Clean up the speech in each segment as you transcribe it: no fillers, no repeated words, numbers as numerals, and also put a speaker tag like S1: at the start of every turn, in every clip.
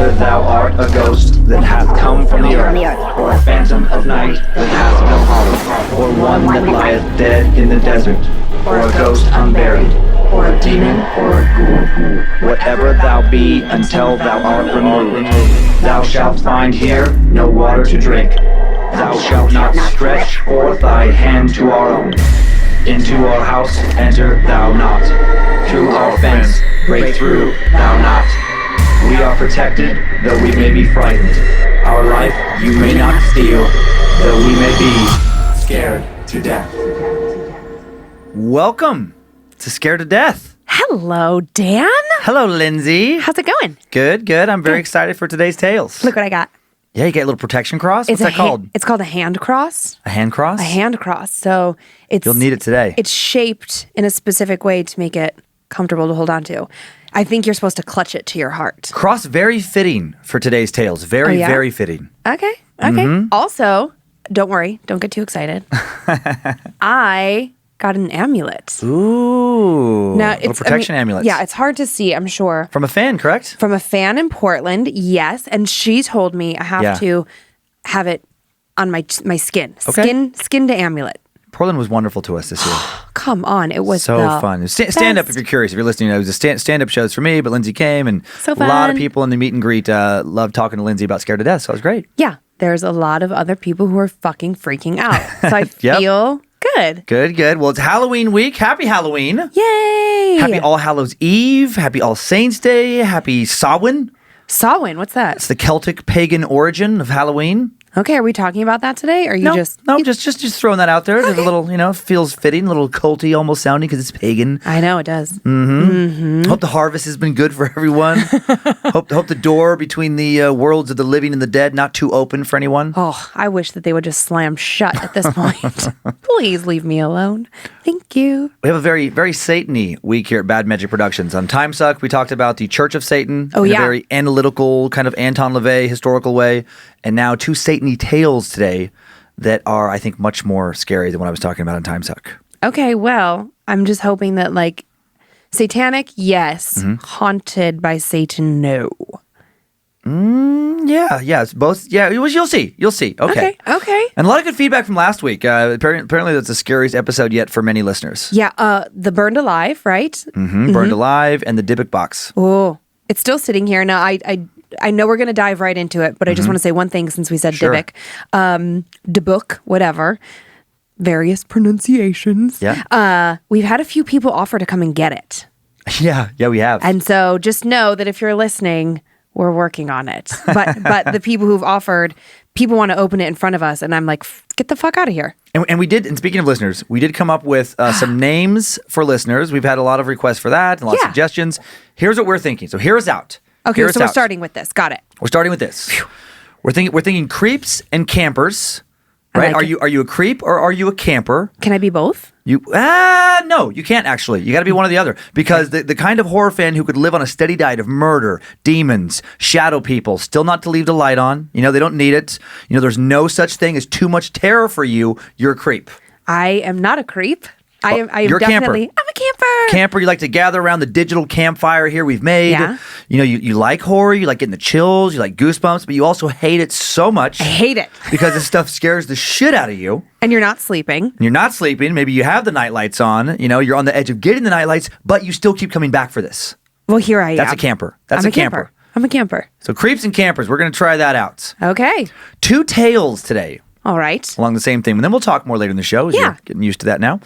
S1: whether thou art a ghost that hath come from the earth, or a phantom of night that hath no hollow, or one that lieth dead in the desert, or a ghost unburied, or a demon, or a ghoul. Whatever thou be, until thou art removed, thou shalt find here no water to drink. Thou shalt not stretch forth thy hand to our own. Into our house enter thou not. Through our fence break through thou not. We are protected, though we may be frightened. Our life you may not steal, though we may be scared to death.
S2: Welcome to Scared to Death.
S3: Hello, Dan.
S2: Hello, Lindsay.
S3: How's it going?
S2: Good. I'm very excited for today's tales.
S3: Look what I got.
S2: Yeah, you get a little protection cross. What's that called?
S3: It's called a hand cross.
S2: A hand cross?
S3: A hand cross. So
S2: You'll need it today.
S3: It's shaped in a specific way to make it comfortable to hold on to. I think you're supposed to clutch it to your heart.
S2: Cross very fitting for today's tales. Very,
S3: yeah?
S2: very fitting.
S3: Okay. Also, don't worry. Don't get too excited. I got an amulet.
S2: Ooh.
S3: Now,
S2: little protection amulet.
S3: Yeah, it's hard to see, I'm sure.
S2: From a fan, correct?
S3: From a fan in Portland, yes. And she told me I have to have it on my skin.
S2: Okay.
S3: Skin to amulet.
S2: Portland was wonderful to us this year.
S3: Come on. It was
S2: so
S3: the
S2: fun. Stand up if you're curious. If you're listening, it was a stand-up shows for me, but Lindsay came, and
S3: so
S2: a lot of people in the meet and greet loved talking to Lindsay about Scared to Death, so it was great.
S3: Yeah. There's a lot of other people who are fucking freaking out. So I feel good.
S2: Good. Well, it's Halloween week. Happy Halloween.
S3: Yay.
S2: Happy All Hallows Eve. Happy All Saints Day. Happy Samhain.
S3: Samhain, what's that?
S2: It's the Celtic pagan origin of Halloween.
S3: Okay, are we talking about that today? Or are you just
S2: throwing that out there. There's a little, feels fitting, a little culty almost sounding because it's pagan.
S3: I know it does.
S2: Hope the harvest has been good for everyone. hope the door between the worlds of the living and the dead not too open for anyone.
S3: Oh, I wish that they would just slam shut at this point. Please leave me alone. Thank you.
S2: We have a very, very Satan-y week here at Bad Magic Productions. On Time Suck, we talked about the Church of Satan in a very analytical, kind of Anton LaVey historical way. And now two Satan-y tales today that are, I think, much more scary than what I was talking about on Time Suck. Okay,
S3: well, I'm just hoping that, Satanic, yes. Haunted by Satan, no.
S2: Yeah, it's both. Yeah, you'll see. Okay. And a lot of good feedback from last week. Apparently, that's the scariest episode yet for many listeners.
S3: Yeah, the Burned Alive, right?
S2: Burned Alive and the Dybbuk box.
S3: Oh, it's still sitting here. Now, I know we're going to dive right into it, but I just want to say one thing since we said Dybbuk. Dybbuk, whatever. Various pronunciations.
S2: Yeah.
S3: We've had a few people offer to come and get it.
S2: Yeah, we have.
S3: And so just know that if you're listening, we're working on it. But the people who've offered, people want to open it in front of us, and I'm like, get the fuck out of here.
S2: And we did, and speaking of listeners, we did come up with some names for listeners. We've had a lot of requests for that and a lot of suggestions. Here's what we're thinking. So hear us out.
S3: Okay, so we're starting with this. Got it.
S2: We're starting with this. We're thinking creeps and campers. Right? Are you a creep or are you a camper?
S3: Can I be both?
S2: No, you can't actually. You got to be one or the other because the kind of horror fan who could live on a steady diet of murder, demons, shadow people, still not to leave the light on. They don't need it. There's no such thing as too much terror for you. You're a creep.
S3: I am not a creep. I am
S2: you're
S3: definitely.
S2: Camper.
S3: I'm a camper.
S2: Camper, you like to gather around the digital campfire here we've made.
S3: Yeah.
S2: You like horror, you like getting the chills, you like goosebumps, but you also hate it so much.
S3: I hate it.
S2: Because this stuff scares the shit out of you.
S3: And you're not sleeping.
S2: Maybe you have the night lights on. You're on the edge of getting the night lights, but you still keep coming back for this.
S3: Well, here I am.
S2: That's a camper.
S3: I'm a camper.
S2: So creeps and campers, we're going to try that out.
S3: Okay.
S2: 2 tales today.
S3: All right.
S2: Along the same theme. And then we'll talk more later in the show. You're getting used to that now.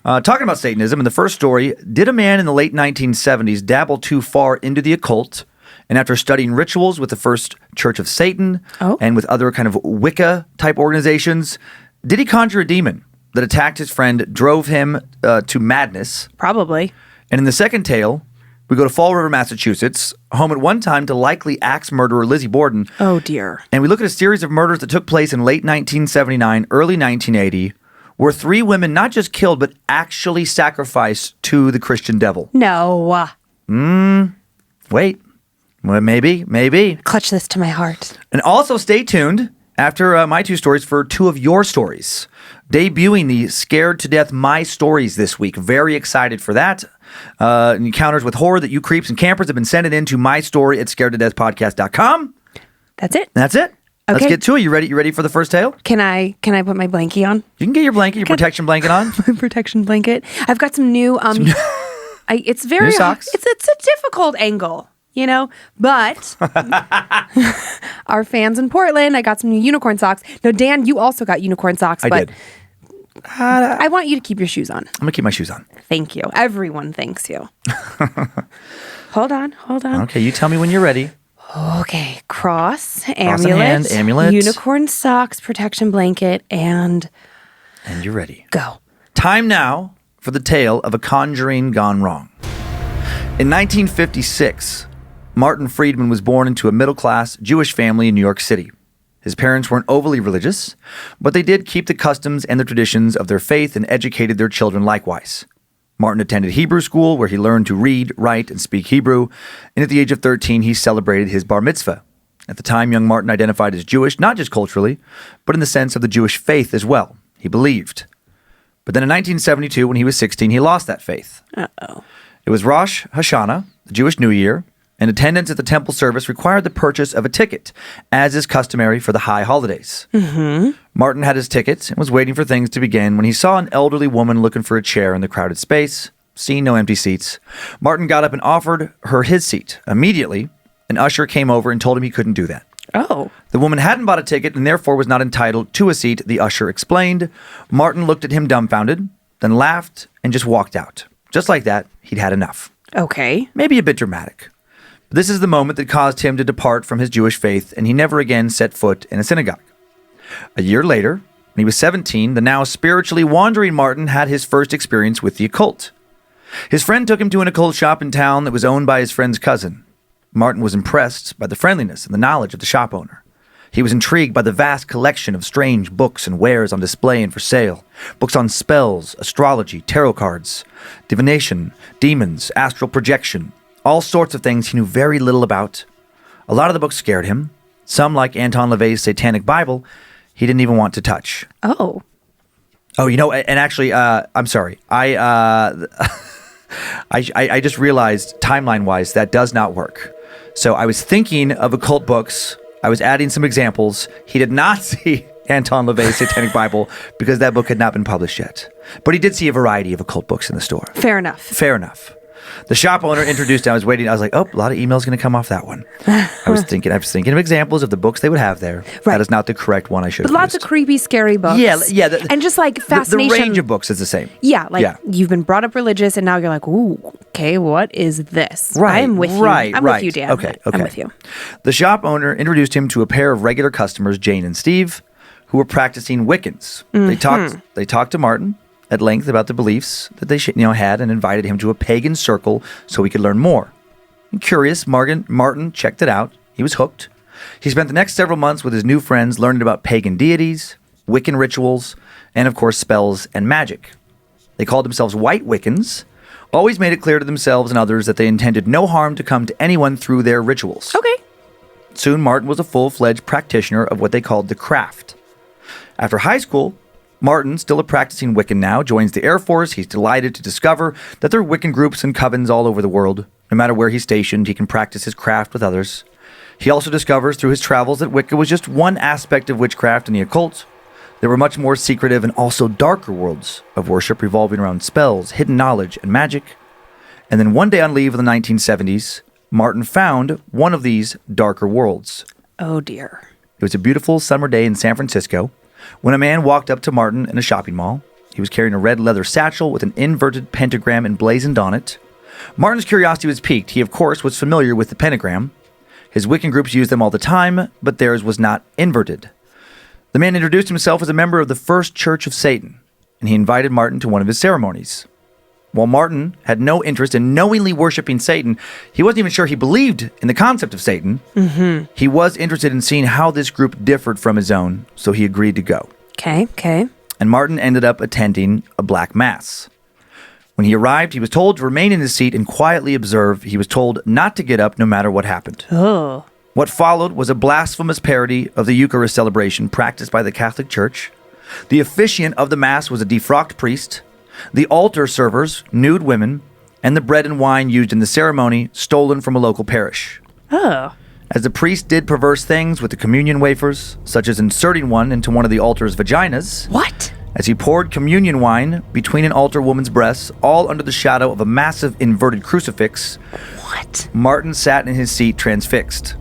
S2: Talking about Satanism, in the first story, did a man in the late 1970s dabble too far into the occult? And after studying rituals with the first Church of Satan and with other kind of Wicca-type organizations, did he conjure a demon that attacked his friend, drove him to madness?
S3: Probably.
S2: And in the second tale, we go to Fall River, Massachusetts, home at one time to likely axe murderer Lizzie Borden.
S3: Oh, dear.
S2: And we look at a series of murders that took place in late 1979, early 1980, where 3 women not just killed, but actually sacrificed to the Christian devil.
S3: No.
S2: Wait. Well, maybe.
S3: Clutch this to my heart.
S2: And also stay tuned after my 2 stories for 2 of your stories. Debuting the Scared to Death My Stories this week. Very excited for that. Encounters with horror that you creeps and campers have been sending in to mystory@scaredtodeathpodcast.com.
S3: That's it.
S2: That's it. Let's get to it. You ready for the first tale?
S3: Can I put my blankie on?
S2: You can get your blanket, your protection blanket on.
S3: My protection blanket. I've got some new it's very
S2: new socks.
S3: It's a difficult angle, but our fans in Portland, I got some new unicorn socks. No, Dan, you also got unicorn socks,
S2: I
S3: but
S2: did.
S3: I want you to keep your shoes on.
S2: I'm going to keep my shoes on.
S3: Thank you. Everyone thanks you. Hold on.
S2: Okay, you tell me when you're ready.
S3: Okay, cross,
S2: in
S3: amulet,
S2: hand, amulet.
S3: unicorn socks, protection blanket, and
S2: you're ready.
S3: Go.
S2: Time now for the tale of a conjuring gone wrong. In 1956, Martin Friedman was born into a middle-class Jewish family in New York City. His parents weren't overly religious, but they did keep the customs and the traditions of their faith and educated their children likewise. Martin attended Hebrew school, where he learned to read, write, and speak Hebrew, and at the age of 13, he celebrated his bar mitzvah. At the time, young Martin identified as Jewish, not just culturally, but in the sense of the Jewish faith as well. He believed. But then in 1972, when he was 16, he lost that faith.
S3: Uh-oh.
S2: It was Rosh Hashanah, the Jewish New Year, and attendance at the temple service required the purchase of a ticket, as is customary for the high holidays.
S3: Mm-hmm.
S2: Martin had his ticket and was waiting for things to begin when he saw an elderly woman looking for a chair in the crowded space. Seeing no empty seats, Martin got up and offered her his seat. Immediately, an usher came over and told him he couldn't do that.
S3: Oh.
S2: The woman hadn't bought a ticket and therefore was not entitled to a seat, the usher explained. Martin looked at him dumbfounded, then laughed and just walked out. Just like that, he'd had enough.
S3: Okay.
S2: Maybe a bit dramatic. But this is the moment that caused him to depart from his Jewish faith, and he never again set foot in a synagogue. A year later, when he was 17, the now spiritually wandering Martin had his first experience with the occult. His friend took him to an occult shop in town that was owned by his friend's cousin. Martin was impressed by the friendliness and the knowledge of the shop owner. He was intrigued by the vast collection of strange books and wares on display and for sale. Books on spells, astrology, tarot cards, divination, demons, astral projection, all sorts of things he knew very little about. A lot of the books scared him. Some, like Anton LaVey's Satanic Bible, he didn't even want to touch.
S3: Oh.
S2: Oh, and actually, I'm sorry. I just realized timeline-wise that does not work. So I was thinking of occult books. I was adding some examples. He did not see Anton LaVey's Satanic Bible because that book had not been published yet. But he did see a variety of occult books in the store.
S3: Fair enough.
S2: Fair enough. The shop owner introduced, I was waiting. I was like, oh, a lot of emails going to come off that one. I was thinking of examples of the books they would have there. Right. That is not the correct one I should have
S3: But lots of creepy, scary books.
S2: Yeah.
S3: And just like fascination.
S2: The range of books is the same.
S3: Yeah, you've been brought up religious and now you're like, ooh, okay, what is this?
S2: Right.
S3: I'm with you. I'm with you, Dan.
S2: Okay.
S3: I'm with you.
S2: The shop owner introduced him to a pair of regular customers, Jane and Steve, who were practicing Wiccans. Mm-hmm. They talked to Martin at length about the beliefs that they had and invited him to a pagan circle so he could learn more. And curious, Martin checked it out. He was hooked. He spent the next several months with his new friends learning about pagan deities, Wiccan rituals, and of course spells and magic. They called themselves White Wiccans, always made it clear to themselves and others that they intended no harm to come to anyone through their rituals.
S3: Okay.
S2: Soon Martin was a full-fledged practitioner of what they called the craft. After high school, Martin, still a practicing Wiccan now, joins the Air Force. He's delighted to discover that there are Wiccan groups and covens all over the world. No matter where he's stationed, he can practice his craft with others. He also discovers through his travels that Wicca was just one aspect of witchcraft and the occult. There were much more secretive and also darker worlds of worship revolving around spells, hidden knowledge, and magic. And then one day on leave in the 1970s, Martin found one of these darker worlds.
S3: Oh, dear.
S2: It was a beautiful summer day in San Francisco when a man walked up to Martin in a shopping mall. He was carrying a red leather satchel with an inverted pentagram emblazoned on it. Martin's curiosity was piqued. He, of course, was familiar with the pentagram. His Wiccan groups used them all the time, but theirs was not inverted. The man introduced himself as a member of the First Church of Satan, and he invited Martin to one of his ceremonies. While Martin had no interest in knowingly worshiping Satan, he wasn't even sure he believed in the concept of Satan. Mm-hmm. He was interested in seeing how this group differed from his own, so he agreed to go.
S3: Okay.
S2: And Martin ended up attending a black mass. When he arrived, he was told to remain in his seat and quietly observe. He was told not to get up no matter what happened.
S3: Oh.
S2: What followed was a blasphemous parody of the Eucharist celebration practiced by the Catholic Church. The officiant of the mass was a defrocked priest. The altar servers, nude women, and the bread and wine used in the ceremony stolen from a local parish.
S3: Oh.
S2: As the priest did perverse things with the communion wafers, such as inserting one into one of the altar's vaginas.
S3: What?
S2: As he poured communion wine between an altar woman's breasts, all under the shadow of a massive inverted crucifix.
S3: What?
S2: Martin sat in his seat transfixed.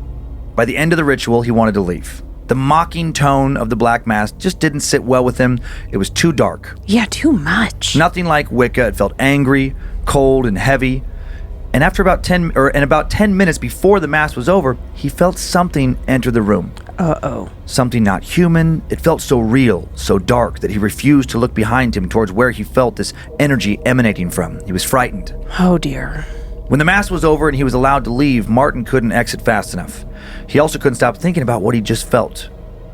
S2: By the end of the ritual, he wanted to leave. The mocking tone of the Black Mass just didn't sit well with him. It was too dark.
S3: Yeah, too much.
S2: Nothing like Wicca. It felt angry, cold, and heavy. And after about 10 minutes before the Mass was over, he felt something enter the room.
S3: Uh-oh.
S2: Something not human. It felt so real, so dark, that he refused to look behind him towards where he felt this energy emanating from. He was frightened.
S3: Oh, dear. When
S2: the Mass was over and he was allowed to leave, Martin couldn't exit fast enough. He also couldn't stop thinking about what he just felt.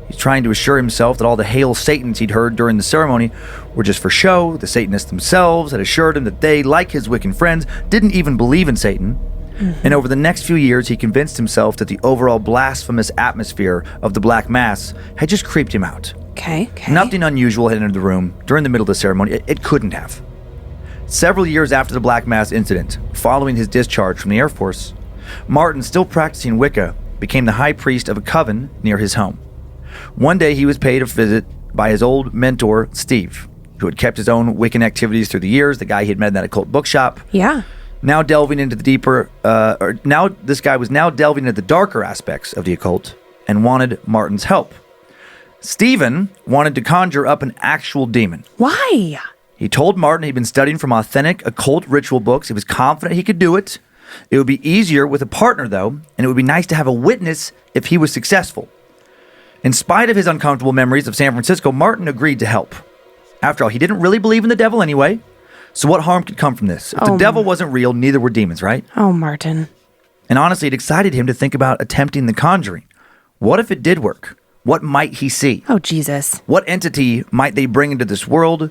S2: He's trying to assure himself that all the Hail Satans he'd heard during the ceremony were just for show. The Satanists themselves had assured him that they, like his Wiccan friends, didn't even believe in Satan. And over the next few years, he convinced himself that the overall blasphemous atmosphere of the Black Mass had just creeped him out.
S3: Okay.
S2: Nothing unusual had entered the room during the middle of the ceremony. It couldn't have. Several years after the Black Mass incident, following his discharge from the Air Force, Martin, still practicing Wicca, became the high priest of a coven near his home. One day he was paid a visit by his old mentor, Steve, who had kept his own Wiccan activities through the years, the guy he had met in that occult bookshop.
S3: Yeah.
S2: Now delving into the this guy was now delving into the darker aspects of the occult and wanted Martin's help. Stephen wanted to conjure up an actual demon.
S3: Why?
S2: He told Martin he'd been studying from authentic occult ritual books. He was confident he could do it. It would be easier with a partner, though, and it would be nice to have a witness if he was successful. In spite of his uncomfortable memories of San Francisco, Martin agreed to help. After all, he didn't really believe in the devil anyway, so what harm could come from this? If the devil wasn't real, neither were demons, right?
S3: Oh, Martin.
S2: And honestly, it excited him to think about attempting the conjuring. What if it did work? What might he see?
S3: Oh, Jesus.
S2: What entity might they bring into this world?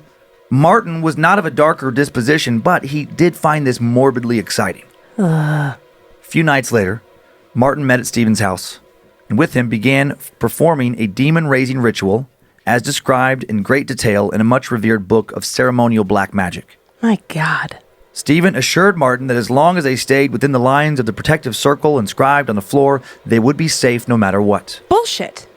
S2: Martin was not of a darker disposition, but he did find this morbidly exciting. A few nights later, Martin met at Stephen's house, and with him began performing a demon-raising ritual, as described in great detail in a much-revered book of ceremonial black magic.
S3: My God.
S2: Stephen assured Martin that as long as they stayed within the lines of the protective circle inscribed on the floor, they would be safe no matter what.
S3: Bullshit.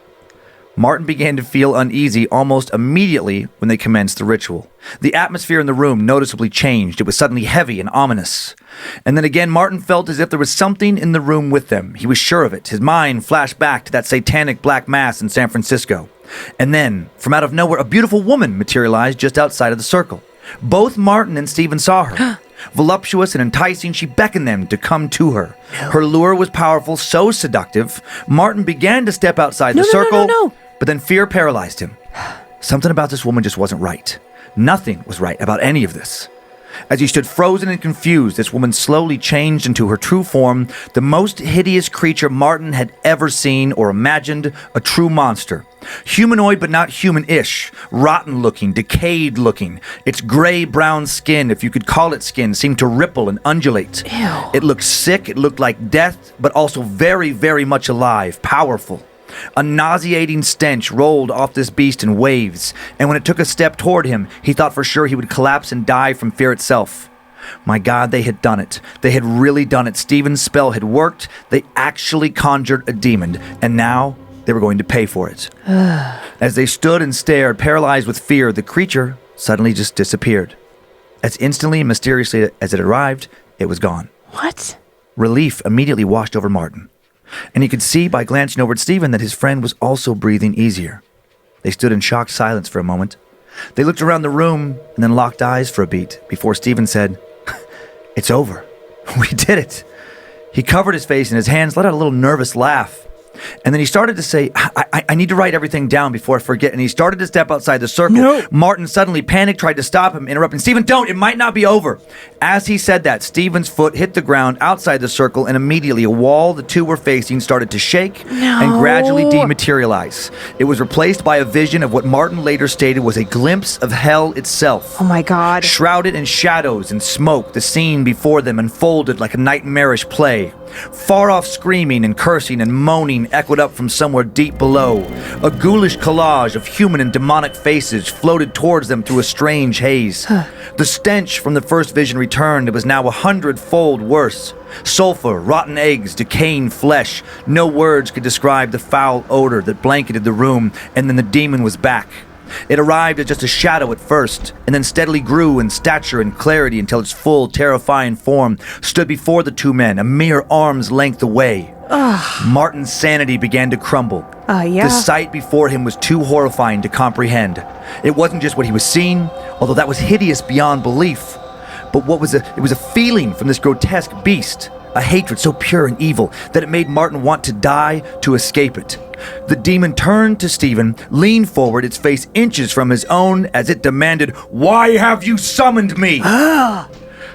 S2: Martin began to feel uneasy almost immediately when they commenced the ritual. The atmosphere in the room noticeably changed. It was suddenly heavy and ominous. And then again, Martin felt as if there was something in the room with them. He was sure of it. His mind flashed back to that satanic black mass in San Francisco. And then, from out of nowhere, a beautiful woman materialized just outside of the circle. Both Martin and Stephen saw her. Voluptuous and enticing, she beckoned them to come to her. Her lure was powerful, so seductive. Martin began to step outside the circle.
S3: No.
S2: But then fear paralyzed him. Something about this woman just wasn't right. Nothing was right about any of this. As he stood frozen and confused, this woman slowly changed into her true form, the most hideous creature Martin had ever seen or imagined, a true monster. Humanoid but not human-ish, rotten-looking, decayed-looking. Its gray-brown skin, if you could call it skin, seemed to ripple and undulate.
S3: Ew.
S2: It looked sick, it looked like death, but also very, very much alive, powerful. A nauseating stench rolled off this beast in waves, and when it took a step toward him, he thought for sure he would collapse and die from fear itself. My God, they had done it. They had really done it. Stephen's spell had worked. They actually conjured a demon, and now they were going to pay for it. As they stood and stared, paralyzed with fear, the creature suddenly just disappeared. As instantly and mysteriously as it arrived, it was gone.
S3: What?
S2: Relief immediately washed over Martin. And he could see by glancing over at Stephen that his friend was also breathing easier. They stood in shocked silence for a moment. They looked around the room and then locked eyes for a beat before Stephen said, "It's over. We did it." He covered his face in his hands, let out a little nervous laugh. And then he started to say, I need to write everything down before I forget. And he started to step outside the circle.
S3: No.
S2: Martin suddenly panicked, tried to stop him, interrupting, "Stephen, don't! It might not be over." As he said that, Stephen's foot hit the ground outside the circle, and immediately a wall the two were facing started to shake and gradually dematerialize. It was replaced by a vision of what Martin later stated was a glimpse of hell itself.
S3: Oh my God.
S2: Shrouded in shadows and smoke, the scene before them unfolded like a nightmarish play. Far-off screaming and cursing and moaning echoed up from somewhere deep below. A ghoulish collage of human and demonic faces floated towards them through a strange haze. The stench from the first vision returned. It was now 100-fold worse. Sulfur, rotten eggs, decaying flesh. No words could describe the foul odor that blanketed the room, and then the demon was back. It arrived as just a shadow at first, and then steadily grew in stature and clarity until its full, terrifying form stood before the two men, a mere arm's length away. Martin's sanity began to crumble. The sight before him was too horrifying to comprehend. It wasn't just what he was seeing, although that was hideous beyond belief. But it was a feeling from this grotesque beast, a hatred so pure and evil that it made Martin want to die to escape it. The demon turned to Stephen, leaned forward, its face inches from his own as it demanded, "Why have you summoned me?"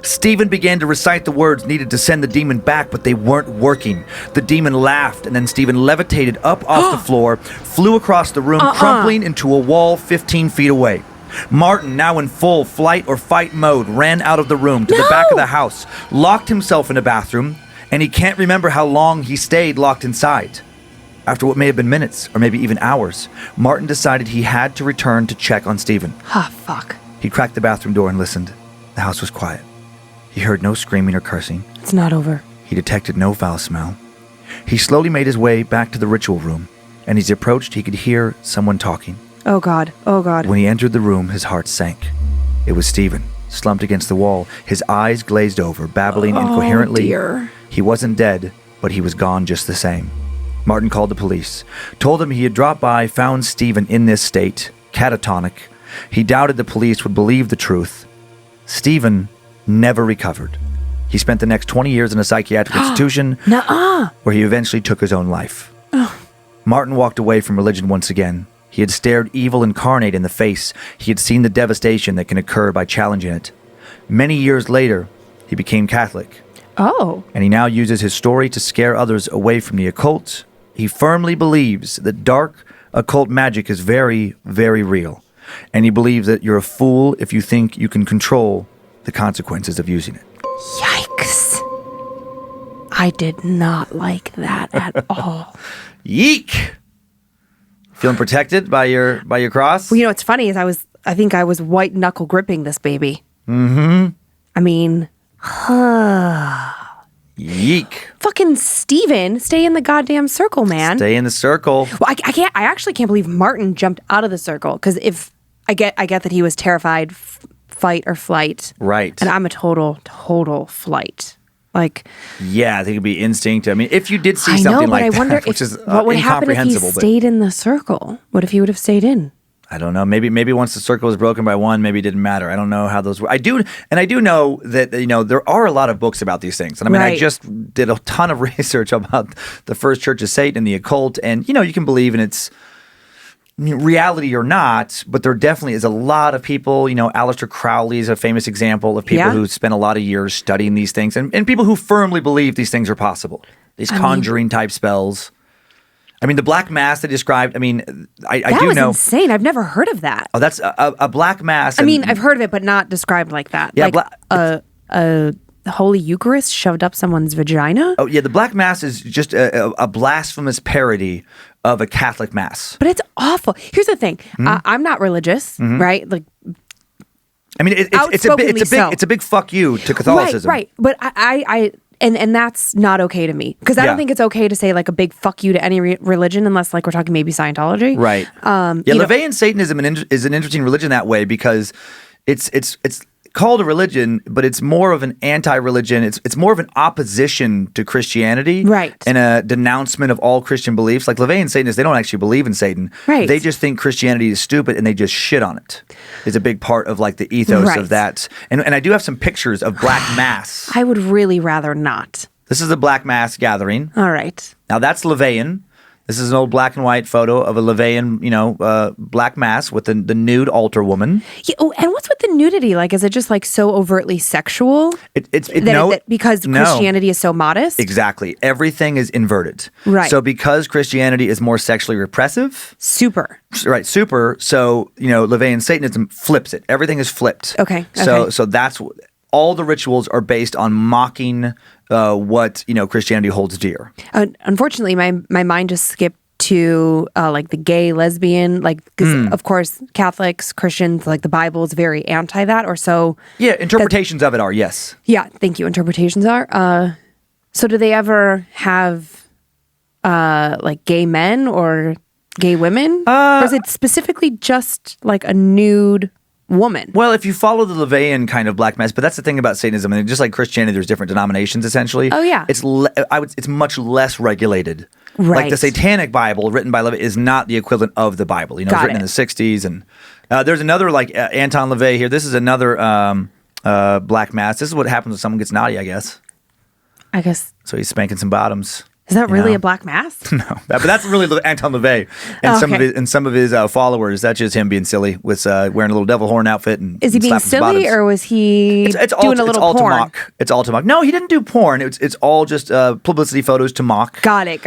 S2: Stephen began to recite the words needed to send the demon back, but they weren't working. The demon laughed, and then Stephen levitated up off the floor, flew across the room, crumpling into a wall 15 feet away. Martin, now in full flight or fight mode, ran out of the room to the back of the house, locked himself in a bathroom, and he can't remember how long he stayed locked inside. After what may have been minutes, or maybe even hours, Martin decided he had to return to check on Stephen.
S3: Fuck.
S2: He cracked the bathroom door and listened. The house was quiet. He heard no screaming or cursing.
S3: It's not over.
S2: He detected no foul smell. He slowly made his way back to the ritual room, and as he approached, he could hear someone talking.
S3: Oh, God. Oh, God.
S2: When he entered the room, his heart sank. It was Stephen, slumped against the wall, his eyes glazed over, babbling incoherently.
S3: Dear.
S2: He wasn't dead, but he was gone just the same. Martin called the police, told them he had dropped by, found Stephen in this state, catatonic. He doubted the police would believe the truth. Stephen never recovered. He spent the next 20 years in a psychiatric institution where he eventually took his own life. Martin walked away from religion once again. He had stared evil incarnate in the face. He had seen the devastation that can occur by challenging it. Many years later, he became Catholic. And he now uses his story to scare others away from the occult. He firmly believes that dark occult magic is very, very real. And he believes that you're a fool if you think you can control the consequences of using it.
S3: Yikes. I did not like that at all.
S2: Yeek! Feeling protected by your cross?
S3: Well, you know what's funny is I think I was white knuckle gripping this baby.
S2: Mm-hmm.
S3: I mean,
S2: Yeek.
S3: Fucking Steven, stay in the goddamn circle, man.
S2: Stay in the circle.
S3: Well, I actually can't believe Martin jumped out of the circle, because if I get that he was terrified, fight or flight.
S2: Right.
S3: And I'm a total flight. Like,
S2: yeah, I think it'd be instinct. I mean, if you did see something like that,
S3: I wonder
S2: which is
S3: what would happen if he stayed in the circle. What if he would have stayed in?
S2: I don't know. Maybe once the circle was broken by one, maybe it didn't matter. I don't know how those were. I do know that there are a lot of books about these things. And I mean, I just did a ton of research about the First Church of Satan and the occult, and you can believe in its reality or not, but there definitely is a lot of people. Aleister Crowley is a famous example of people who spent a lot of years studying these things, and people who firmly believe these things are possible. These conjuring type spells. I mean, the black mass they described, I do know.
S3: That was insane. I've never heard of that.
S2: Oh, that's a black mass.
S3: I mean, I've heard of it, but not described like that.
S2: Yeah,
S3: like a Holy Eucharist shoved up someone's vagina?
S2: Oh, yeah, the black mass is just a blasphemous parody of a Catholic mass.
S3: But it's awful. Here's the thing. I'm not religious, right? Like,
S2: I mean, it's a big fuck you to Catholicism.
S3: Right. But And that's not okay to me, because I don't think it's okay to say like a big fuck you to any religion unless like we're talking maybe Scientology.
S2: Right. LaVeyan Satanism is an interesting religion that way, because it's called a religion, but it's more of an anti-religion. It's more of an opposition to Christianity,
S3: right?
S2: And a denouncement of all Christian beliefs. Like LaVeyan Satanists, they don't actually believe in Satan,
S3: right?
S2: They just think Christianity is stupid, and they just shit on it. It's a big part of like the ethos of that. And I do have some pictures of Black Mass.
S3: I would really rather not.
S2: This is a Black Mass gathering.
S3: All right.
S2: Now that's LaVeyan. This is an old black and white photo of a LaVeyan, Black Mass with the nude altar woman.
S3: Yeah, and what's with the nudity? Like, is it just like so overtly sexual? Because Christianity is so modest?
S2: Exactly. Everything is inverted.
S3: Right.
S2: So because Christianity is more sexually repressive.
S3: Super.
S2: Right. Super. So, LaVeyan Satanism flips it. Everything is flipped.
S3: Okay.
S2: So that's all the rituals are based on mocking what Christianity holds dear.
S3: Unfortunately, my mind just skipped to like the gay, lesbian, like because of course Catholics, Christians, like the Bible is very anti that, or so.
S2: Yeah, interpretations of it are, yes.
S3: Yeah, thank you. Interpretations are. So do they ever have like gay men or gay women, or is it specifically just like a nude woman?
S2: Well, if you follow the LaVeyan kind of black mass, but that's the thing about Satanism, and just like Christianity, there's different denominations essentially.
S3: Oh yeah,
S2: it's much less regulated.
S3: Right.
S2: Like the Satanic Bible written by LaVey is not the equivalent of the Bible. It was written in the 60s, and there's another like Anton LaVey here. This is another black mass. This is what happens when someone gets naughty, I guess. So he's spanking some bottoms.
S3: Is that really a black mass?
S2: No, but that's really Anton LaVey and some of his followers. That's just him being silly with wearing a little devil horn outfit and
S3: is he being silly or was he doing a little porn?
S2: To mock. It's all to mock. No, he didn't do porn. It's all just publicity photos to mock.
S3: Got it.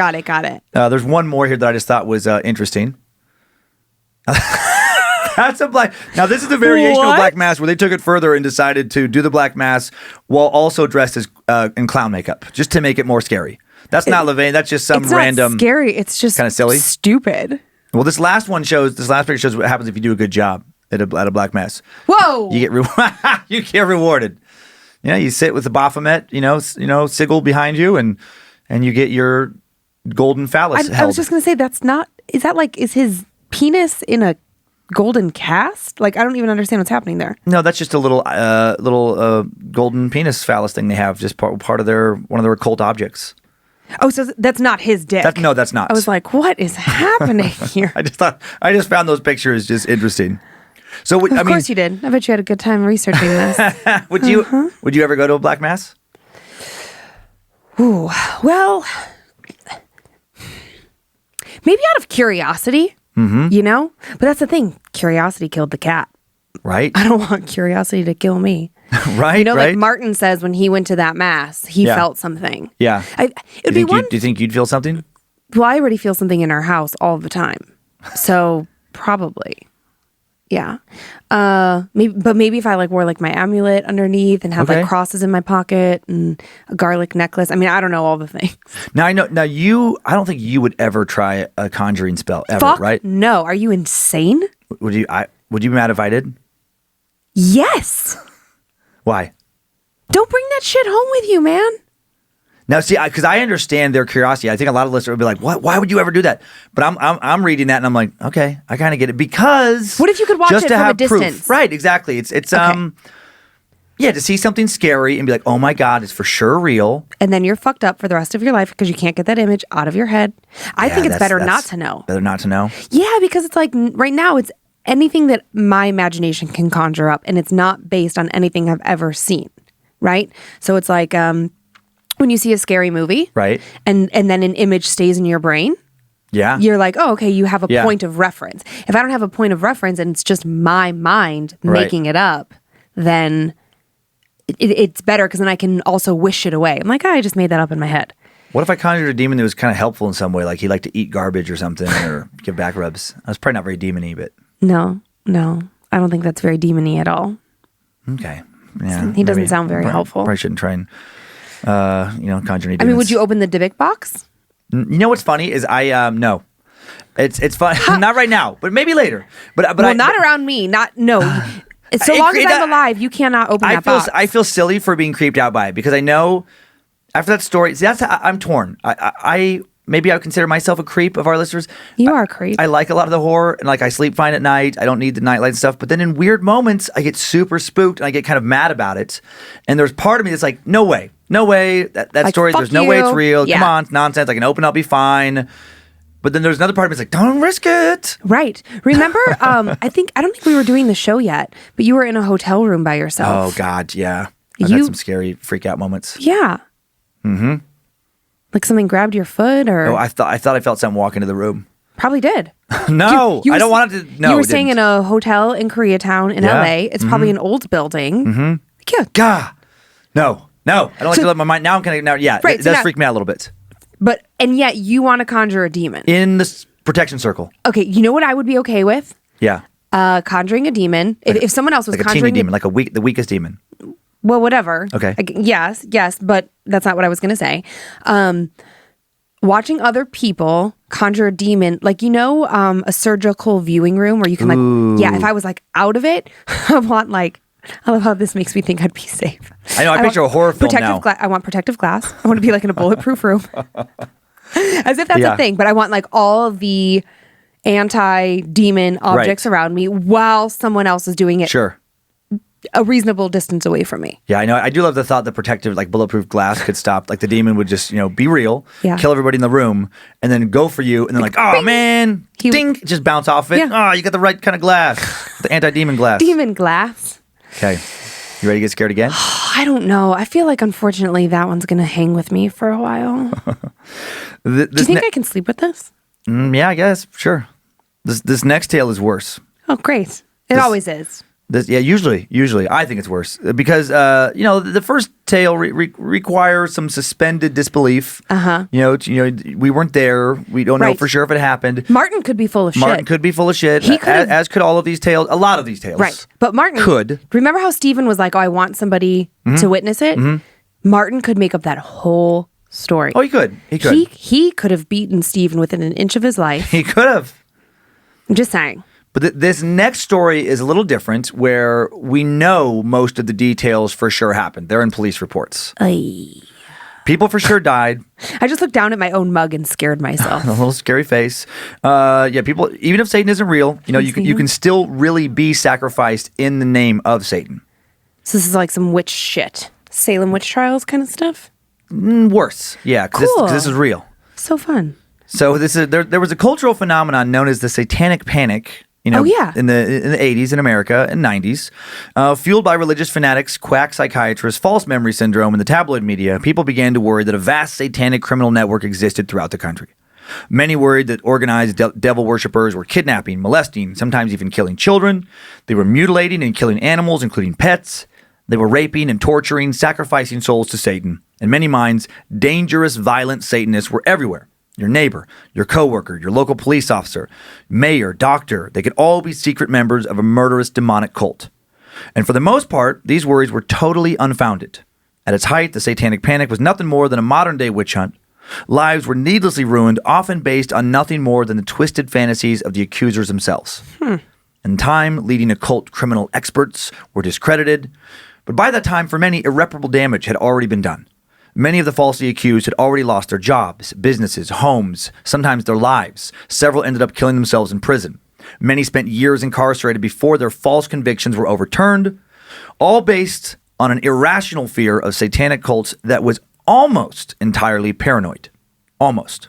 S2: There's one more here that I just thought was interesting. That's a black. Now this is a variation of black mass where they took it further and decided to do the black mass while also dressed as in clown makeup, just to make it more scary. That's not LaVeyan. That's just some random.
S3: It's not scary. It's just
S2: kind of silly,
S3: stupid.
S2: Well, this last picture shows what happens if you do a good job at a black mass.
S3: Whoa!
S2: You get rewarded. You sit with the Baphomet, sigil behind you, and you get your golden phallus.
S3: I was just gonna say is his penis in a golden cast? Like, I don't even understand what's happening there.
S2: No, that's just a little golden penis phallus thing they have, just part of one of their occult objects.
S3: Oh, so that's not his dick.
S2: No, that's not.
S3: I was like, what is happening here?
S2: I just found those pictures just interesting. So,
S3: of course you did. I bet you had a good time researching this.
S2: Would you ever go to a black mass?
S3: Ooh, well, maybe out of curiosity, But that's the thing. Curiosity killed the cat.
S2: Right.
S3: I don't want curiosity to kill me.
S2: Right.
S3: Like Martin says when he went to that mass, he felt something.
S2: Yeah.
S3: Do you
S2: think you'd feel something?
S3: Well, I already feel something in our house all the time. So probably. Yeah. Maybe if I like wore like my amulet underneath and had like crosses in my pocket and a garlic necklace. I mean, I don't know all the things.
S2: Now I don't think you would ever try a conjuring spell ever,
S3: Fuck
S2: right?
S3: No. Are you insane?
S2: Would you be mad if I did?
S3: Yes.
S2: Why?
S3: Don't bring that shit home with you, man.
S2: Now, see, because I understand their curiosity. I think a lot of listeners would be like, "What? Why would you ever do that?" But I'm reading that and I'm like, okay, I kind of get it because
S3: what if you could watch
S2: just
S3: it
S2: to
S3: from
S2: have
S3: a distance?
S2: Proof. Right? Exactly. It's to see something scary and be like, "Oh my God, it's for sure real."
S3: And then you're fucked up for the rest of your life because you can't get that image out of your head. I think it's better not to know.
S2: Better not to know.
S3: Yeah, because it's like right now it's anything that my imagination can conjure up, and it's not based on anything I've ever seen. Right? So it's like when you see a scary movie,
S2: right,
S3: and then an image stays in your brain, you're like, oh, okay, you have a point of reference. If I don't have a point of reference and it's just my mind making it up, then it's better because then I can also wish it away. I'm like, I just made that up in my head.
S2: What if I conjured a demon that was kind of helpful in some way, like he liked to eat garbage or something, or give back rubs? I was probably not very demon-y, but
S3: no, I don't think that's very demon-y at all.
S2: Okay, yeah,
S3: he doesn't sound very helpful.
S2: Probably shouldn't try and conjuring demons.
S3: I mean, would you open the Dybbuk box?
S2: You know what's funny is no. It's fun. Not right now, but maybe later. But
S3: not around me. So long as I'm alive, you cannot open that box.
S2: I feel silly for being creeped out by it because I know after that story. See, I'm torn. Maybe I would consider myself a creep of our listeners.
S3: You are a creep.
S2: I like a lot of the horror and like I sleep fine at night. I don't need the nightlight and stuff. But then in weird moments, I get super spooked and I get kind of mad about it. And there's part of me that's like, no way. That like, story, there's no way it's real. Yeah. Come on, it's nonsense. I can open, I'll be fine. But then there's another part of me that's like, don't risk it.
S3: Right. Remember, I don't think we were doing the show yet, but you were in a hotel room by yourself.
S2: Oh, God, yeah. I've had some scary freak out moments.
S3: Yeah. Mm-hmm. Like something grabbed your foot or...
S2: Oh, I thought I felt something walk into the room.
S3: Probably did.
S2: No, I don't want it to... No,
S3: you were staying in a hotel in Koreatown in LA. It's probably an old building.
S2: Mm-hmm.
S3: Yeah.
S2: Gah. No. I don't like to let my mind... Now I'm kind of... Yeah, right, it does freak me out a little bit.
S3: And yet you want to conjure a demon.
S2: In the protection circle.
S3: Okay, you know what I would be okay with?
S2: Yeah.
S3: Conjuring a demon. If someone else was
S2: like
S3: conjuring...
S2: a teeny demon, like the weakest demon.
S3: Well, whatever.
S2: Okay.
S3: Yes, but that's not what I was going to say. Watching other people conjure a demon, like, a surgical viewing room where you can if I was like out of it, I want like, I love how this makes me think I'd be safe.
S2: I know, I picture a horror film now.
S3: I want protective glass. I want to be like in a bulletproof room. As if that's a thing, but I want like all of the anti-demon objects around me while someone else is doing it.
S2: Sure.
S3: A reasonable distance away from me.
S2: Yeah, I know. I do love the thought that protective, like bulletproof glass could stop. Like the demon would just, be real, kill everybody in the room, and then go for you, and then like, oh man, ding, just bounce off it. Oh, you got the right kind of glass. The anti-demon glass.
S3: Demon glass.
S2: Okay. You ready to get scared again?
S3: I don't know. I feel like, unfortunately, that one's going to hang with me for a while. Do you think I can sleep with this?
S2: Yeah, I guess. Sure. This next tale is worse.
S3: Oh, great. It always is.
S2: Usually, I think it's worse because the first tale requires some suspended disbelief. We weren't there. We don't know for sure if it happened.
S3: Martin could be full of shit.
S2: Martin could be full of shit. As could all of these tales. A lot of these tales.
S3: Right, but Martin
S2: could.
S3: Remember how Stephen was like, "Oh, I want somebody to witness it." Martin could make up that whole story.
S2: Oh, he could.
S3: He could have beaten Stephen within an inch of his life.
S2: He could have.
S3: I'm just saying.
S2: But this next story is a little different, where we know most of the details for sure happened. They're in police reports.
S3: Aye.
S2: People for sure died.
S3: I just looked down at my own mug and scared myself.
S2: A little scary face. People, even if Satan isn't real, you can still really be sacrificed in the name of Satan.
S3: So this is like some witch shit. Salem witch trials kind of stuff?
S2: Worse. Yeah, because this is real.
S3: So fun.
S2: So there was a cultural phenomenon known as the Satanic Panic. In the 80s in America and 90s, fueled by religious fanatics, quack psychiatrists, false memory syndrome, and the tabloid media, people began to worry that a vast satanic criminal network existed throughout the country. Many worried that organized devil worshippers were kidnapping, molesting, sometimes even killing children. They were mutilating and killing animals, including pets. They were raping and torturing, sacrificing souls to Satan. In many minds, dangerous, violent Satanists were everywhere. Your neighbor, your coworker, your local police officer, mayor, doctor, they could all be secret members of a murderous demonic cult. And for the most part, these worries were totally unfounded. At its height, the Satanic Panic was nothing more than a modern-day witch hunt. Lives were needlessly ruined, often based on nothing more than the twisted fantasies of the accusers themselves. In time, leading occult criminal experts were discredited. But by that time, for many, irreparable damage had already been done. Many of the falsely accused had already lost their jobs, businesses, homes, sometimes their lives. Several ended up killing themselves in prison. Many spent years incarcerated before their false convictions were overturned, all based on an irrational fear of satanic cults that was almost entirely paranoid. Almost.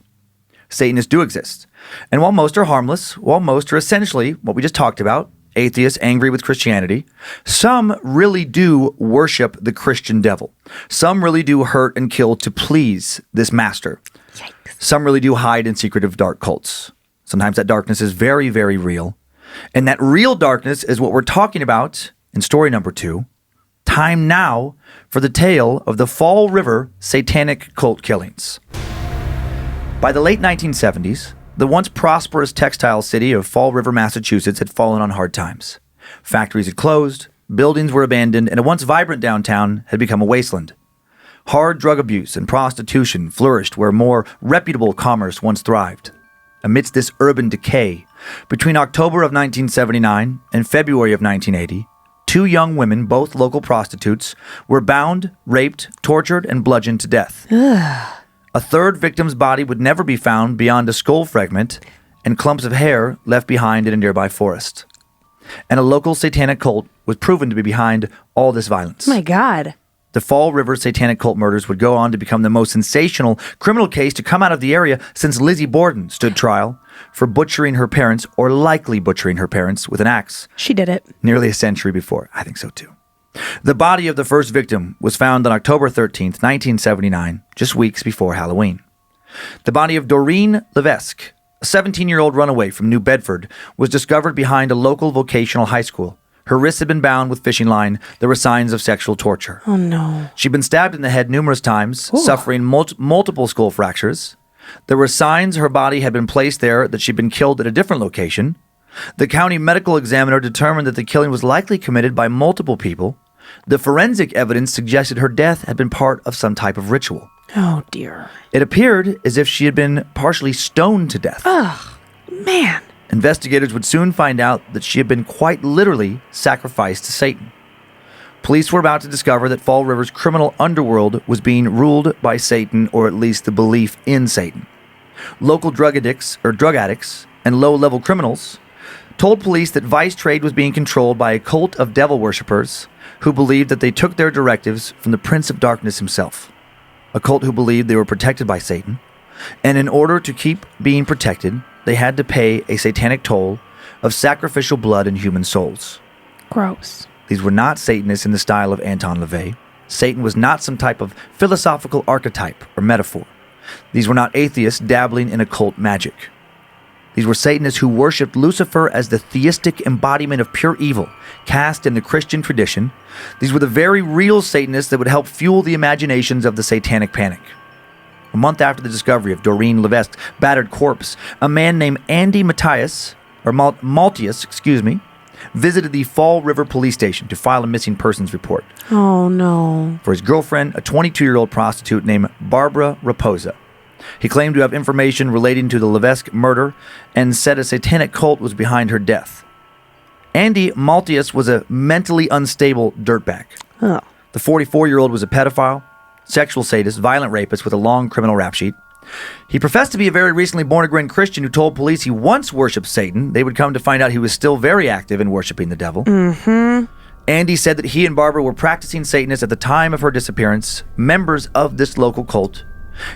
S2: Satanists do exist. And while most are harmless, while most are essentially what we just talked about, atheists angry with Christianity, some really do worship the Christian devil. Some really do hurt and kill to please this master. Yikes. Some really do hide in secretive dark cults. Sometimes that darkness is very, very real. And that real darkness is what we're talking about in story number 2. Time now for the tale of the Fall River satanic cult killings. By the late 1970s, the once prosperous textile city of Fall River, Massachusetts had fallen on hard times. Factories had closed, buildings were abandoned, and a once vibrant downtown had become a wasteland. Hard drug abuse and prostitution flourished where more reputable commerce once thrived. Amidst this urban decay, between October of 1979 and February of 1980, 2 young women, both local prostitutes, were bound, raped, tortured, and bludgeoned to death. A third victim's body would never be found beyond a skull fragment and clumps of hair left behind in a nearby forest. And a local satanic cult was proven to be behind all this violence.
S3: My God.
S2: The Fall River satanic cult murders would go on to become the most sensational criminal case to come out of the area since Lizzie Borden stood trial for butchering her parents, or likely butchering her parents, with an axe.
S3: She did it.
S2: Nearly a century before. I think so too. The body of the first victim was found on October 13th, 1979, just weeks before Halloween. The body of Doreen Levesque, a 17-year-old runaway from New Bedford, was discovered behind a local vocational high school. Her wrists had been bound with fishing line. There were signs of sexual torture.
S3: Oh, no.
S2: She'd been stabbed in the head numerous times, suffering multiple skull fractures. There were signs her body had been placed there, that she'd been killed at a different location. The county medical examiner determined that the killing was likely committed by multiple people. The forensic evidence suggested her death had been part of some type of ritual.
S3: Oh, dear.
S2: It appeared as if she had been partially stoned to death.
S3: Ugh, man.
S2: Investigators would soon find out that she had been quite literally sacrificed to Satan. Police were about to discover that Fall River's criminal underworld was being ruled by Satan, or at least the belief in Satan. Local drug addicts and low-level criminals told police that vice trade was being controlled by a cult of devil worshippers who believed that they took their directives from the Prince of Darkness himself. A cult who believed they were protected by Satan, and in order to keep being protected, they had to pay a satanic toll of sacrificial blood and human souls.
S3: Gross.
S2: These were not Satanists in the style of Anton LaVey. Satan was not some type of philosophical archetype or metaphor. These were not atheists dabbling in occult magic. These were Satanists who worshipped Lucifer as the theistic embodiment of pure evil, cast in the Christian tradition. These were the very real Satanists that would help fuel the imaginations of the Satanic Panic. A month after the discovery of Doreen Levesque's battered corpse, a man named Andy Maltius, visited the Fall River police station to file a missing persons report.
S3: Oh, no.
S2: For his girlfriend, a 22-year-old prostitute named Barbara Raposa. He claimed to have information relating to the Levesque murder and said a satanic cult was behind her death. Andy Maltius was a mentally unstable dirtbag.
S3: Oh.
S2: The 44-year-old was a pedophile, sexual sadist, violent rapist with a long criminal rap sheet. He professed to be a very recently born-again Christian who told police he once worshipped Satan. They would come to find out he was still very active in worshiping the devil.
S3: Mm-hmm.
S2: Andy said that he and Barbara were practicing Satanists at the time of her disappearance, members of this local cult.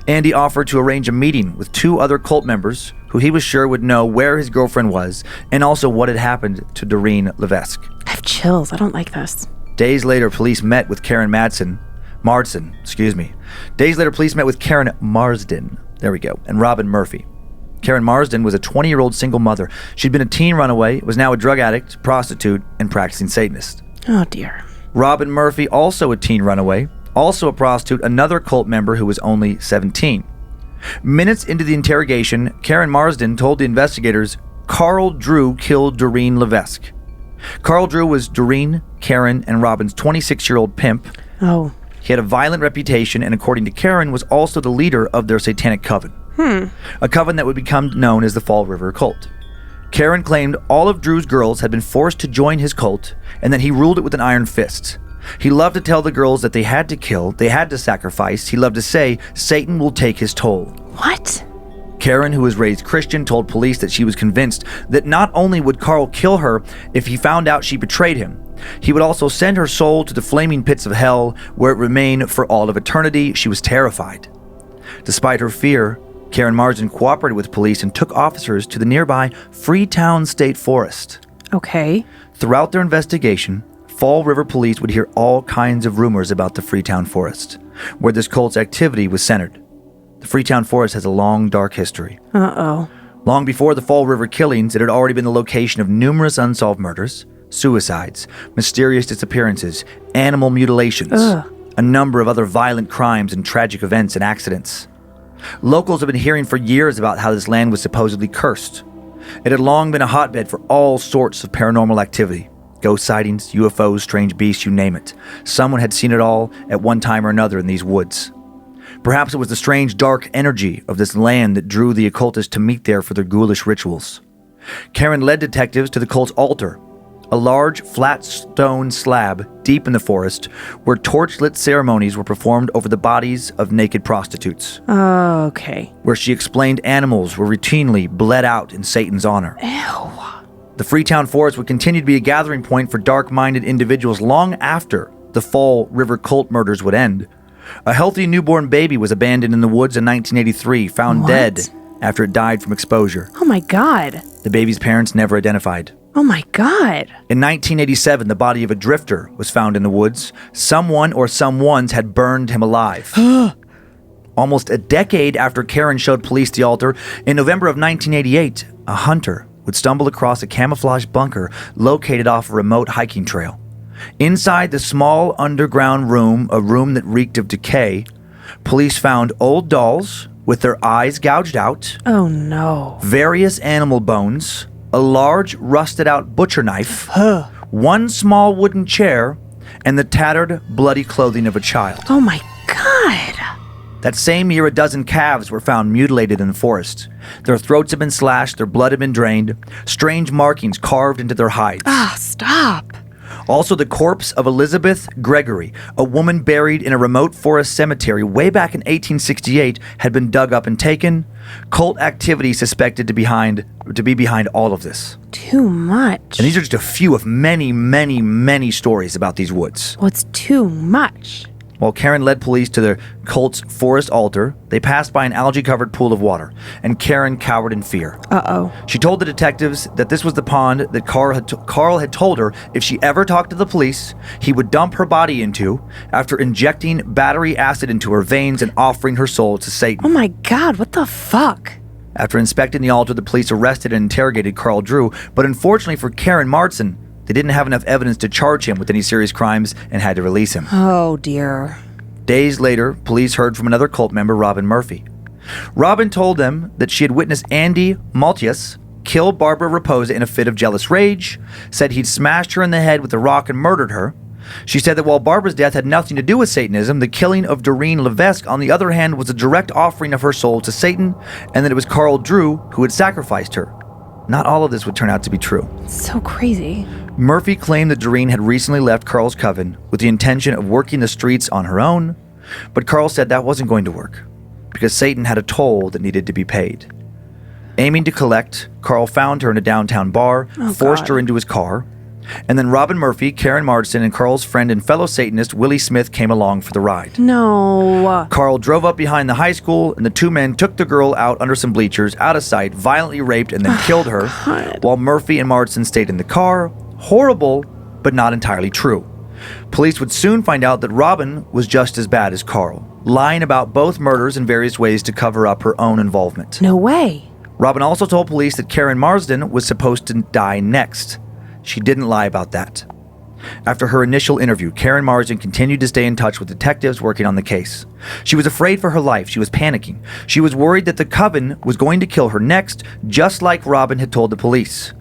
S2: Andy offered to arrange a meeting with two other cult members who he was sure would know where his girlfriend was and also what had happened to Doreen Levesque.
S3: I have chills. I don't like this.
S2: Days later, police met with Karen Marsden, and Robin Murphy. Karen Marsden was a 20-year-old single mother. She'd been a teen runaway, was now a drug addict, prostitute, and practicing Satanist.
S3: Oh, dear.
S2: Robin Murphy, also a teen runaway, also a prostitute, another cult member who was only 17. Minutes into the interrogation, Karen Marsden told the investigators Carl Drew killed Doreen Levesque. Carl Drew was Doreen, Karen, and Robin's 26-year-old pimp.
S3: Oh.
S2: He had a violent reputation and, according to Karen, was also the leader of their satanic coven. A coven that would become known as the Fall River Cult. Karen claimed all of Drew's girls had been forced to join his cult and that he ruled it with an iron fist. He loved to tell the girls that they had to kill, they had to sacrifice. He loved to say, Satan will take his toll.
S3: What?
S2: Karen, who was raised Christian, told police that she was convinced that not only would Carl kill her if he found out she betrayed him, he would also send her soul to the flaming pits of hell where it remained for all of eternity. She was terrified. Despite her fear, Karen Marsden cooperated with police and took officers to the nearby Freetown State Forest.
S3: Okay.
S2: Throughout their investigation, Fall River police would hear all kinds of rumors about the Freetown Forest, where this cult's activity was centered. The Freetown Forest has a long, dark history.
S3: Uh-oh.
S2: Long before the Fall River killings, it had already been the location of numerous unsolved murders, suicides, mysterious disappearances, animal mutilations, a number of other violent crimes and tragic events and accidents. Locals have been hearing for years about how this land was supposedly cursed. It had long been a hotbed for all sorts of paranormal activity. Ghost sightings, UFOs, strange beasts, you name it. Someone had seen it all at one time or another in these woods. Perhaps it was the strange dark energy of this land that drew the occultists to meet there for their ghoulish rituals. Karen led detectives to the cult's altar, a large flat stone slab deep in the forest where torch-lit ceremonies were performed over the bodies of naked prostitutes.
S3: Okay.
S2: Where she explained animals were routinely bled out in Satan's honor.
S3: Ew.
S2: The Freetown Forest would continue to be a gathering point for dark-minded individuals long after the Fall River cult murders would end. A healthy newborn baby was abandoned in the woods in 1983, found dead after it died from exposure.
S3: Oh my God.
S2: The baby's parents never identified.
S3: Oh my God.
S2: In 1987, the body of a drifter was found in the woods. Someone or someones had burned him alive. Almost a decade after Karen showed police the altar, in November of 1988, a hunter would stumble across a camouflage bunker located off a remote hiking trail. Inside the small underground room, a room that reeked of decay, police found old dolls with their eyes gouged out.
S3: Oh no.
S2: Various animal bones, a large rusted out butcher knife, one small wooden chair, and the tattered, bloody clothing of a child.
S3: Oh my God.
S2: That same year, a dozen calves were found mutilated in the forest. Their throats had been slashed, their blood had been drained, strange markings carved into their hides.
S3: Stop.
S2: Also, the corpse of Elizabeth Gregory, a woman buried in a remote forest cemetery way back in 1868, had been dug up and taken. Cult activity suspected to be behind all of this.
S3: Too much.
S2: And these are just a few of many, many, many stories about these woods.
S3: What's too much?
S2: While Karen led police to the cult's forest altar, they passed by an algae-covered pool of water, and Karen cowered in fear.
S3: Uh-oh.
S2: She told the detectives that this was the pond that Carl had told her if she ever talked to the police, he would dump her body into after injecting battery acid into her veins and offering her soul to Satan.
S3: Oh my God, what the fuck?
S2: After inspecting the altar, the police arrested and interrogated Carl Drew, but unfortunately for Karen Martson, they didn't have enough evidence to charge him with any serious crimes and had to release him.
S3: Oh, dear.
S2: Days later, police heard from another cult member, Robin Murphy. Robin told them that she had witnessed Andy Maltius kill Barbara Raposa in a fit of jealous rage, said he'd smashed her in the head with a rock and murdered her. She said that while Barbara's death had nothing to do with Satanism, the killing of Doreen Levesque, on the other hand, was a direct offering of her soul to Satan, and that it was Carl Drew who had sacrificed her. Not all of this would turn out to be true.
S3: So crazy.
S2: Murphy claimed that Doreen had recently left Carl's coven with the intention of working the streets on her own, but Carl said that wasn't going to work because Satan had a toll that needed to be paid. Aiming to collect, Carl found her in a downtown bar, forced her into his car, and then Robin Murphy, Karen Marsden, and Carl's friend and fellow Satanist Willie Smith came along for the ride.
S3: No.
S2: Carl drove up behind the high school, and the two men took the girl out under some bleachers, out of sight, violently raped, and then killed her, while Murphy and Marsden stayed in the car. Horrible, but not entirely true. Police would soon find out that Robin was just as bad as Carl, lying about both murders in various ways to cover up her own involvement.
S3: No way.
S2: Robin also told police that Karen Marsden was supposed to die next. She didn't lie about that. After her initial interview, Karen Marsden continued to stay in touch with detectives working on the case. She was afraid for her life. She was panicking. She was worried that the coven was going to kill her next, just like Robin had told the police.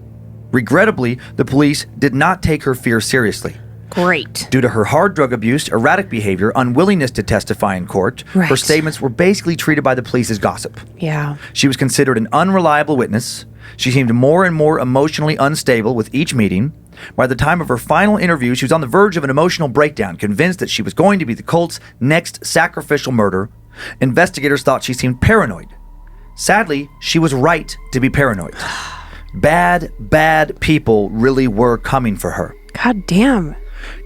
S2: Regrettably, the police did not take her fear seriously.
S3: Great.
S2: Due to her hard drug abuse, erratic behavior, unwillingness to testify in court, her statements were basically treated by the police as gossip.
S3: Yeah.
S2: She was considered an unreliable witness. She seemed more and more emotionally unstable with each meeting. By the time of her final interview, she was on the verge of an emotional breakdown, convinced that she was going to be the cult's next sacrificial murder. Investigators thought she seemed paranoid. Sadly, she was right to be paranoid. Bad people really were coming for her.
S3: God damn.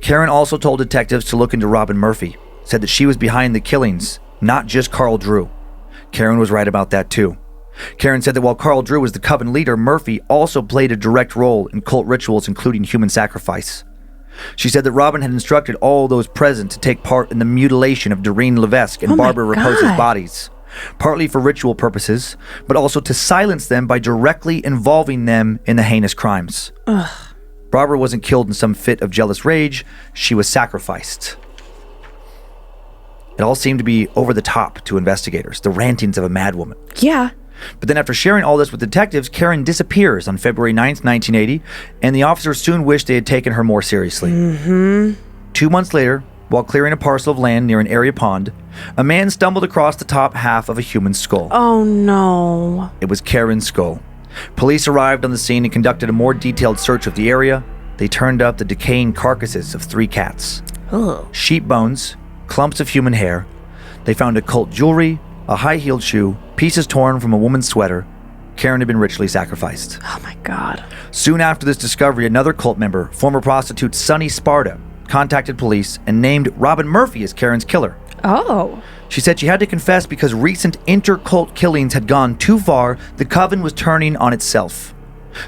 S2: Karen also told detectives to look into Robin Murphy, said that she was behind the killings, not just Carl Drew. Karen was right about that too. Karen said that while Carl Drew was the coven leader, Murphy also played a direct role in cult rituals, including human sacrifice. She said that Robin had instructed all those present to take part in the mutilation of Doreen Levesque and Barbara Raposa's bodies, partly for ritual purposes, but also to silence them by directly involving them in the heinous crimes. Barbara wasn't killed in some fit of jealous rage. She was sacrificed. It all seemed to be over the top to investigators, the rantings of a madwoman.
S3: Yeah.
S2: But then after sharing all this with detectives, Karen disappears on February 9th, 1980, and the officers soon wished they had taken her more seriously. 2 months later, while clearing a parcel of land near an area pond, a man stumbled across the top half of a human skull.
S3: Oh no.
S2: It was Karen's skull. Police arrived on the scene and conducted a more detailed search of the area. They turned up the decaying carcasses of 3 cats. Sheep bones, clumps of human hair. They found occult jewelry, a high-heeled shoe, pieces torn from a woman's sweater. Karen had been ritually sacrificed.
S3: Oh my God.
S2: Soon after this discovery, another cult member, former prostitute Sonny Sparta, contacted police and named Robin Murphy as Karen's killer.
S3: Oh.
S2: She said she had to confess because recent inter-cult killings had gone too far. The coven was turning on itself.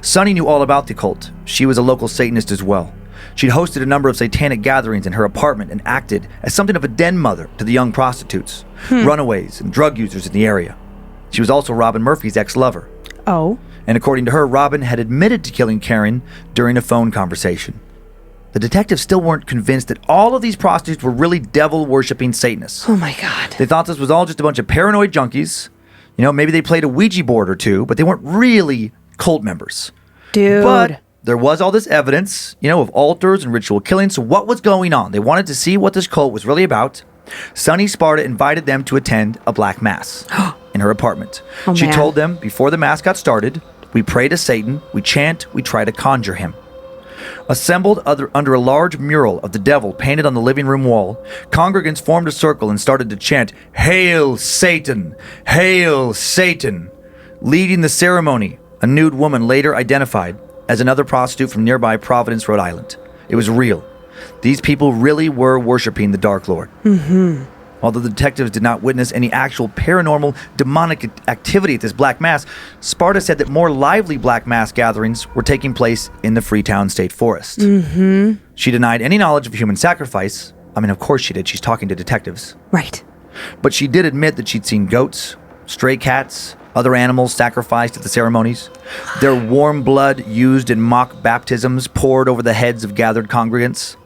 S2: Sonny knew all about the cult. She was a local Satanist as well. She'd hosted a number of satanic gatherings in her apartment and acted as something of a den mother to the young prostitutes, runaways, and drug users in the area. She was also Robin Murphy's ex-lover.
S3: Oh.
S2: And according to her, Robin had admitted to killing Karen during a phone conversation. The detectives still weren't convinced that all of these prostitutes were really devil-worshipping Satanists.
S3: Oh my God.
S2: They thought this was all just a bunch of paranoid junkies. You know, maybe they played a Ouija board or two, but they weren't really cult members.
S3: Dude.
S2: But there was all this evidence, of altars and ritual killings. So what was going on? They wanted to see what this cult was really about. Sonny Sparta invited them to attend a black mass in her apartment. She told them before the mass got started, we pray to Satan, we chant, we try to conjure him. Assembled under a large mural of the devil painted on the living room wall, congregants formed a circle and started to chant, "Hail Satan! Hail Satan!" Leading the ceremony, a nude woman later identified as another prostitute from nearby Providence, Rhode Island. It was real. These people really were worshiping the Dark Lord. Mm-hmm. Although the detectives did not witness any actual paranormal, demonic activity at this black mass, Sparta said that more lively black mass gatherings were taking place in the Freetown State Forest. Mm-hmm. She denied any knowledge of human sacrifice. I mean, of course she did. She's talking to detectives.
S3: Right.
S2: But she did admit that she'd seen goats, stray cats, other animals sacrificed at the ceremonies, their warm blood used in mock baptisms poured over the heads of gathered congregants.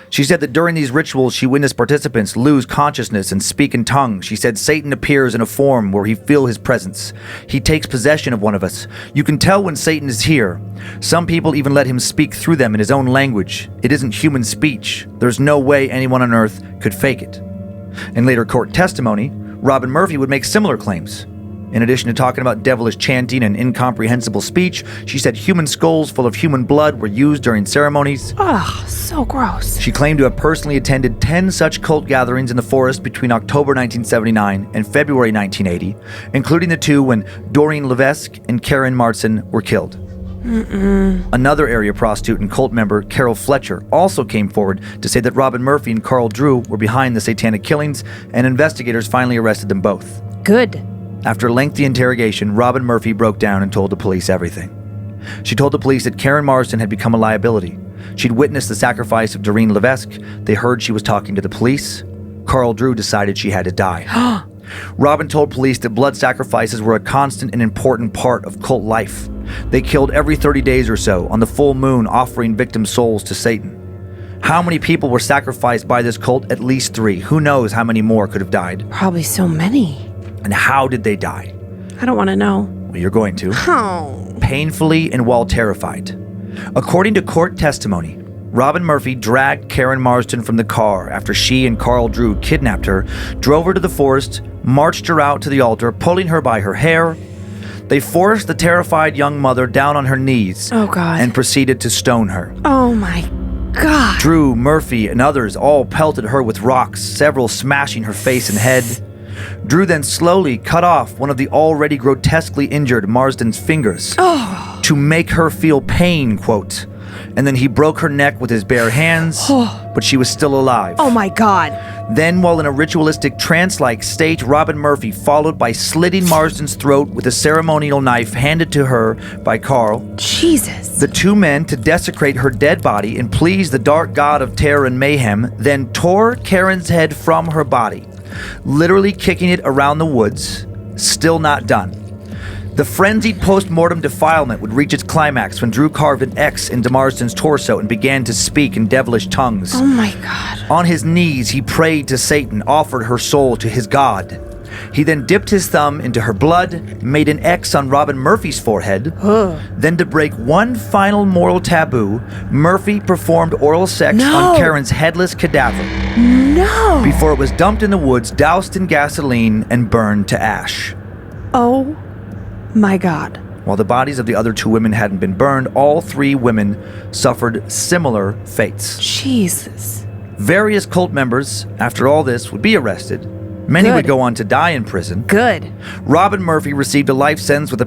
S2: She said that during these rituals, she witnessed participants lose consciousness and speak in tongues. She said Satan appears in a form where he feels his presence. He takes possession of one of us. You can tell when Satan is here. Some people even let him speak through them in his own language. It isn't human speech. There's no way anyone on earth could fake it. In later court testimony, Robin Murphy would make similar claims. In addition to talking about devilish chanting and incomprehensible speech, she said human skulls full of human blood were used during ceremonies.
S3: Oh, so gross.
S2: She claimed to have personally attended 10 such cult gatherings in the forest between October 1979 and February 1980, including the two when Doreen Levesque and Karen Martson were killed. Another area prostitute and cult member, Carol Fletcher, also came forward to say that Robin Murphy and Carl Drew were behind the satanic killings, and investigators finally arrested them both.
S3: Good.
S2: After lengthy interrogation, Robin Murphy broke down and told the police everything. She told the police that Karen Marston had become a liability. She'd witnessed the sacrifice of Doreen Levesque. They heard she was talking to the police. Carl Drew decided she had to die. Robin told police that blood sacrifices were a constant and important part of cult life. They killed every 30 days or so on the full moon, offering victim souls to Satan. How many people were sacrificed by this cult? At least 3. Who knows how many more could have died?
S3: Probably so many.
S2: And how did they die?
S3: I don't want to know.
S2: Well, you're going to.
S3: Oh.
S2: Painfully and while terrified. According to court testimony, Robin Murphy dragged Karen Marston from the car after she and Carl Drew kidnapped her, drove her to the forest, marched her out to the altar, pulling her by her hair. They forced the terrified young mother down on her knees.
S3: Oh, God.
S2: And proceeded to stone her.
S3: Oh, my God.
S2: Drew, Murphy, and others all pelted her with rocks, several smashing her face and head. Drew then slowly cut off one of the already grotesquely injured Marsden's fingers to make her feel pain, quote. And then he broke her neck with his bare hands, but she was still alive.
S3: Oh my God.
S2: Then, while in a ritualistic trance-like state, Robin Murphy followed by slitting Marsden's throat with a ceremonial knife handed to her by Carl.
S3: Jesus.
S2: The two men, to desecrate her dead body and please the dark god of terror and mayhem, then tore Karen's head from her body, literally kicking it around the woods. Still not done. The frenzied post-mortem defilement would reach its climax when Drew carved an X into Marsden's torso and began to speak in devilish tongues.
S3: Oh my God.
S2: On his knees, he prayed to Satan, offered her soul to his god. He then dipped his thumb into her blood, made an X on Robin Murphy's forehead. Then, to break one final moral taboo, Murphy performed oral sex on Karen's headless cadaver.
S3: No.
S2: Before it was dumped in the woods, doused in gasoline, and burned to ash.
S3: Oh my God.
S2: While the bodies of the other 2 women hadn't been burned, all 3 women suffered similar fates.
S3: Jesus.
S2: Various cult members, after all this, would be arrested. Many would go on to die in prison.
S3: Good.
S2: Robin Murphy received a life sentence with the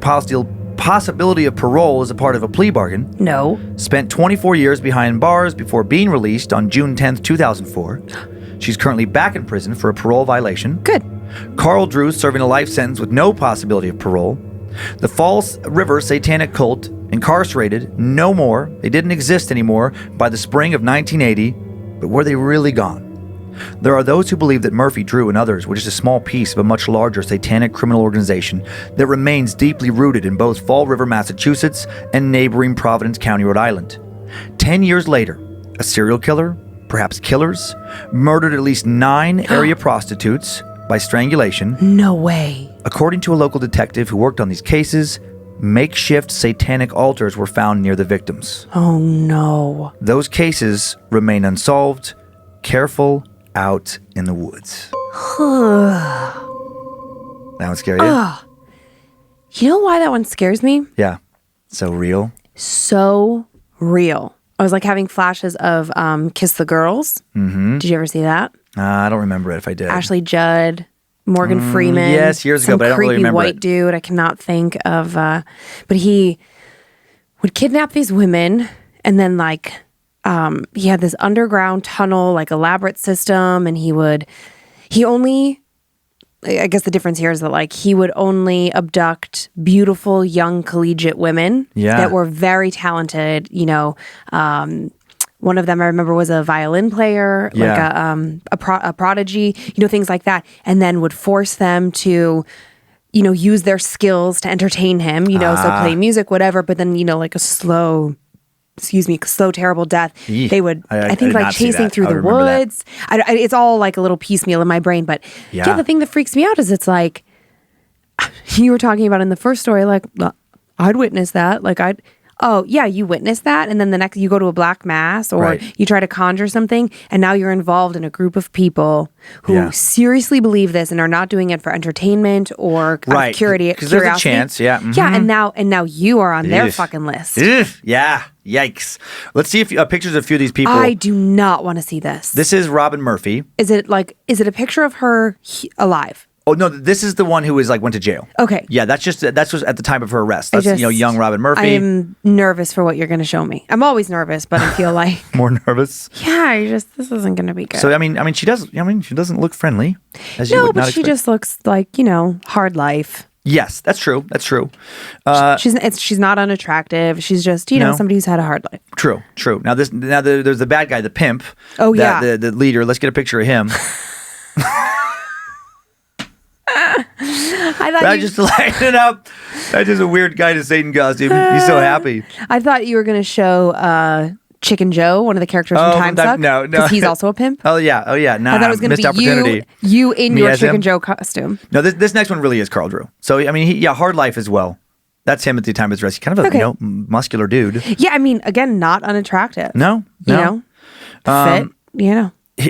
S2: possibility of parole as a part of a plea bargain.
S3: No.
S2: Spent 24 years behind bars before being released on June 10th, 2004. She's currently back in prison for a parole violation.
S3: Good.
S2: Carl Drew serving a life sentence with no possibility of parole. The Falls River Satanic Cult, incarcerated, no more. They didn't exist anymore by the spring of 1980, but were they really gone? There are those who believe that Murphy, Drew, and others were just a small piece of a much larger satanic criminal organization that remains deeply rooted in both Fall River, Massachusetts, and neighboring Providence County, Rhode Island. 10 years later, a serial killer, perhaps killers, murdered at least 9 area prostitutes by strangulation.
S3: No way.
S2: According to a local detective who worked on these cases, makeshift satanic altars were found near the victims.
S3: Oh, no.
S2: Those cases remain unsolved. Careful out in the woods. That one scare you?
S3: You know why that one scares me?
S2: Yeah. So real.
S3: So real. I was like having flashes of Kiss the Girls. Mm-hmm. Did you ever see that?
S2: I don't remember it if I did.
S3: Ashley Judd, Morgan Freeman.
S2: Yes, years ago, but I don't really remember
S3: white dude. I cannot think of. But he would kidnap these women, and then like he had this underground tunnel, like elaborate system, and I guess the difference here is that like he would only abduct beautiful young collegiate women that were very talented. You know, one of them I remember was a violin player, like a prodigy. You know, things like that, and then would force them to, you know, use their skills to entertain him. You know, so play music, whatever. But then, you know, like a slow, terrible death.
S2: Eek.
S3: They would, I think, like chasing through the woods. It's all like a little piecemeal in my brain. But yeah, the thing that freaks me out is it's like, you were talking about in the first story, like, I'd witness that. Like, you witnessed that. And then the next, you go to a black mass or you try to conjure something. And now you're involved in a group of people who seriously believe this and are not doing it for entertainment or curiosity.
S2: Because there's a chance, Mm-hmm.
S3: Yeah, and now you are on their fucking list.
S2: Yeah, yikes. Let's see if pictures of a few of these people.
S3: I do not want to see this.
S2: This is Robin Murphy.
S3: Is it a picture of her alive?
S2: Oh no, this is the one who went to jail.
S3: Okay.
S2: Yeah, that's just at the time of her arrest. That's young Robin Murphy.
S3: I am nervous for what you're going to show me. I'm always nervous, but I feel like
S2: more nervous.
S3: Yeah, this isn't going to be good.
S2: So I mean, she doesn't look friendly.
S3: She just looks like, hard life.
S2: Yes, that's true. That's true.
S3: She's not unattractive. She's just somebody who's had a hard life.
S2: True. Now there's the bad guy, the pimp.
S3: Oh yeah,
S2: the leader. Let's get a picture of him.
S3: I thought
S2: I just lighted it up. That's just a weird guy in a Satan costume. He's so happy.
S3: I thought you were going to show Chicken Joe, one of the characters from Time Suck.
S2: No,
S3: because he's also a pimp.
S2: Oh yeah. Nah,
S3: I thought it was going to be you in your Chicken Joe costume.
S2: No, this next one really is Carl Drew. So I mean, hard life as well. That's him at the time of his arrest. He's kind of a muscular dude.
S3: Yeah, I mean, again, not unattractive.
S2: No.
S3: Fit.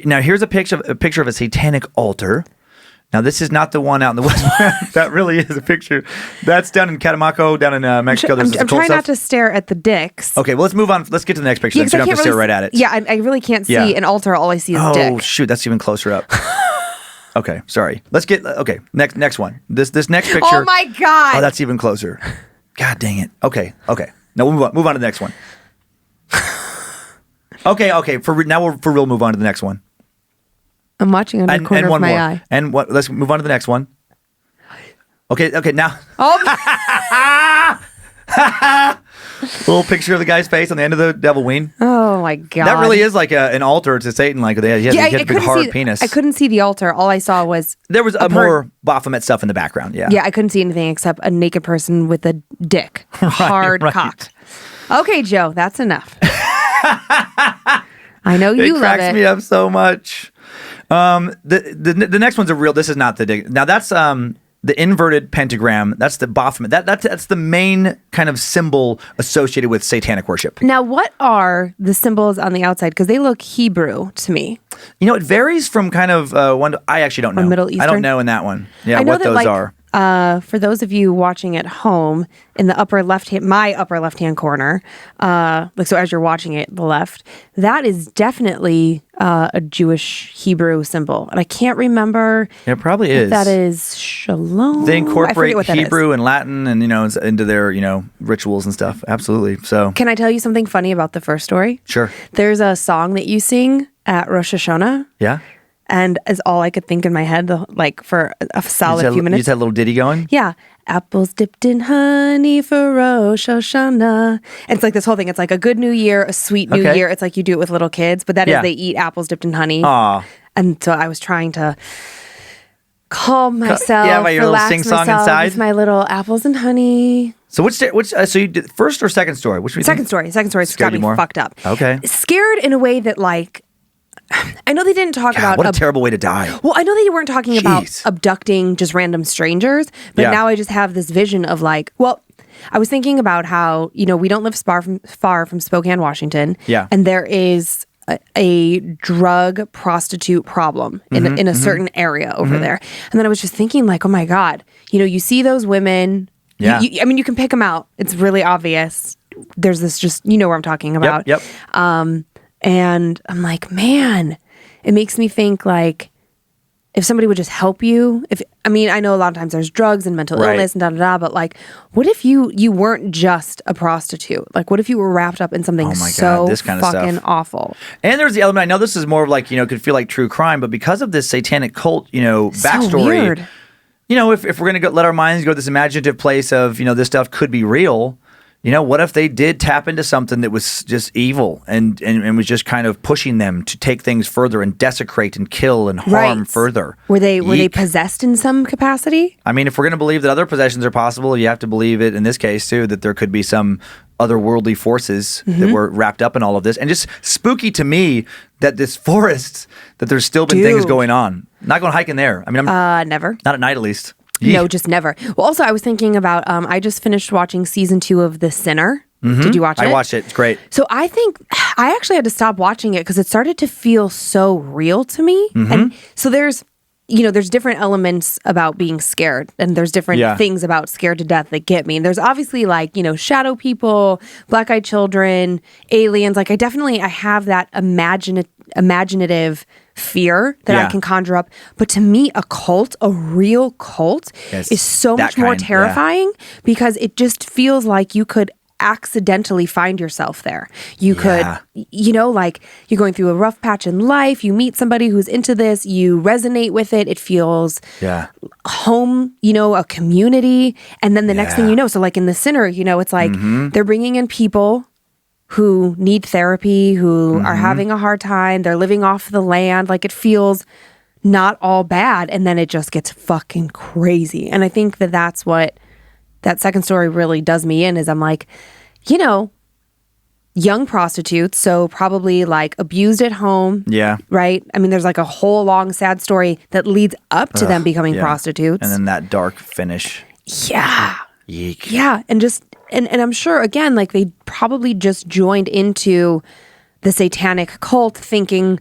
S2: Now here's a picture of a satanic altar. Now, this is not the one out in the west. That really is a picture. That's down in Catemaco, down in Mexico.
S3: I'm trying not to stare at the dicks.
S2: Okay, well, let's move on. Let's get to the next picture. So you don't have to stare right at it.
S3: Yeah, I really can't see an altar. All I see is dick.
S2: Oh, shoot. That's even closer up. Okay, sorry. Let's get... Okay, next one. This next picture...
S3: Oh, my God.
S2: Oh, that's even closer. God dang it. Okay. Now, we'll move on to the next one. Okay. For real, move on to the next one.
S3: I'm watching on the corner of my eye.
S2: And what? Let's move on to the next one. Okay, now.
S3: Oh.
S2: Little picture of the guy's face on the end of the devil wing.
S3: Oh my God.
S2: That really is like an altar to Satan. Like he had a big hard penis.
S3: I couldn't see the altar. All I saw was
S2: there was more Baphomet stuff in the background. Yeah.
S3: Yeah, I couldn't see anything except a naked person with a dick, hard cock. Okay, Joe, that's enough. I know you love it. It
S2: cracks me up so much. The next one's a real. This is not the dig. Now that's the inverted pentagram. That's the Baphomet. That's the main kind of symbol associated with satanic worship.
S3: Now, what are the symbols on the outside? Because they look Hebrew to me.
S2: It varies from kind of one. I actually don't know.
S3: Or Middle Eastern.
S2: I don't know in that one. Yeah, what those are.
S3: For those of you watching at home, in the my upper left-hand corner, so as you're watching it, the left, that is definitely a Jewish Hebrew symbol, and I can't remember.
S2: It probably is.
S3: That is shalom.
S2: They incorporate Hebrew and Latin, and into their rituals and stuff. Absolutely. So,
S3: can I tell you something funny about the first story?
S2: Sure.
S3: There's a song that you sing at Rosh Hashanah.
S2: Yeah.
S3: And is all I could think in my head, for a solid few minutes.
S2: You just had a little ditty going?
S3: Yeah. Apples dipped in honey for Rosh Hashanah. And it's like this whole thing. It's like a good new year, a sweet new year. It's like you do it with little kids, but that is they eat apples dipped in honey.
S2: Aww.
S3: And so I was trying to calm myself,
S2: by your
S3: relax
S2: little sing-song
S3: myself
S2: inside?
S3: with my little apples and honey.
S2: So so you did first or second story?
S3: Second story. Second story got me fucked up.
S2: Okay.
S3: Scared in a way that I know they didn't talk about...
S2: What a terrible way to die.
S3: Well, I know they weren't talking about abducting just random strangers, but now I just have this vision of like, well, I was thinking about how, we don't live far from Spokane, Washington.
S2: Yeah.
S3: And there is a drug prostitute problem in a certain area over there. And then I was just thinking like, oh my God, you see those women.
S2: Yeah.
S3: You can pick them out. It's really obvious. There's this just, where I'm talking about.
S2: Yep.
S3: And I'm like, man, it makes me think like if somebody would just help you. I know a lot of times there's drugs and mental illness and da-da-da, but like, what if you weren't just a prostitute? Like, what if you were wrapped up in something this kind of fucking awful?
S2: And there's the element, I know this is more of like, could feel like true crime, but because of this satanic cult, backstory.
S3: So weird.
S2: If we're going to let our minds go to this imaginative place of, this stuff could be real, what if they did tap into something that was just evil and was just kind of pushing them to take things further and desecrate and kill and harm further?
S3: Were they possessed in some capacity?
S2: If we're going to believe that other possessions are possible, you have to believe it in this case too, that there could be some otherworldly forces that were wrapped up in all of this. And just spooky to me that this forest, that there's still been things going on. Not going hiking there. I'm
S3: never.
S2: Not at night at least.
S3: No, just never. Well, also, I was thinking about, I just finished watching season 2 of The Sinner. Did you watch it?
S2: I watched it. It's great.
S3: So I think I actually had to stop watching it because it started to feel so real to me. And so there's different elements about being scared, and there's different things about scared to death that get me. And there's obviously like, shadow people, black-eyed children, aliens. Like I have that imaginative fear that I can conjure up. But to me, a real cult is so much more terrifying because it just feels like you could accidentally find yourself there. You could, like you're going through a rough patch in life, you meet somebody who's into this, you resonate with it, it feels home, a community. And then the next thing you know, so like in The Sinner, it's like they're bringing in people who need therapy, who are having a hard time, they're living off the land, like it feels not all bad, and then it just gets fucking crazy. And I think that's what that second story really does me in, is I'm like, young prostitutes, so probably like abused at home. Yeah. Right? There's like a whole long sad story that leads up to them becoming prostitutes.
S2: And then that dark finish.
S3: Yeah.
S2: Yeek.
S3: Yeah. And just, and I'm sure, again, like they probably just joined into the satanic cult thinking...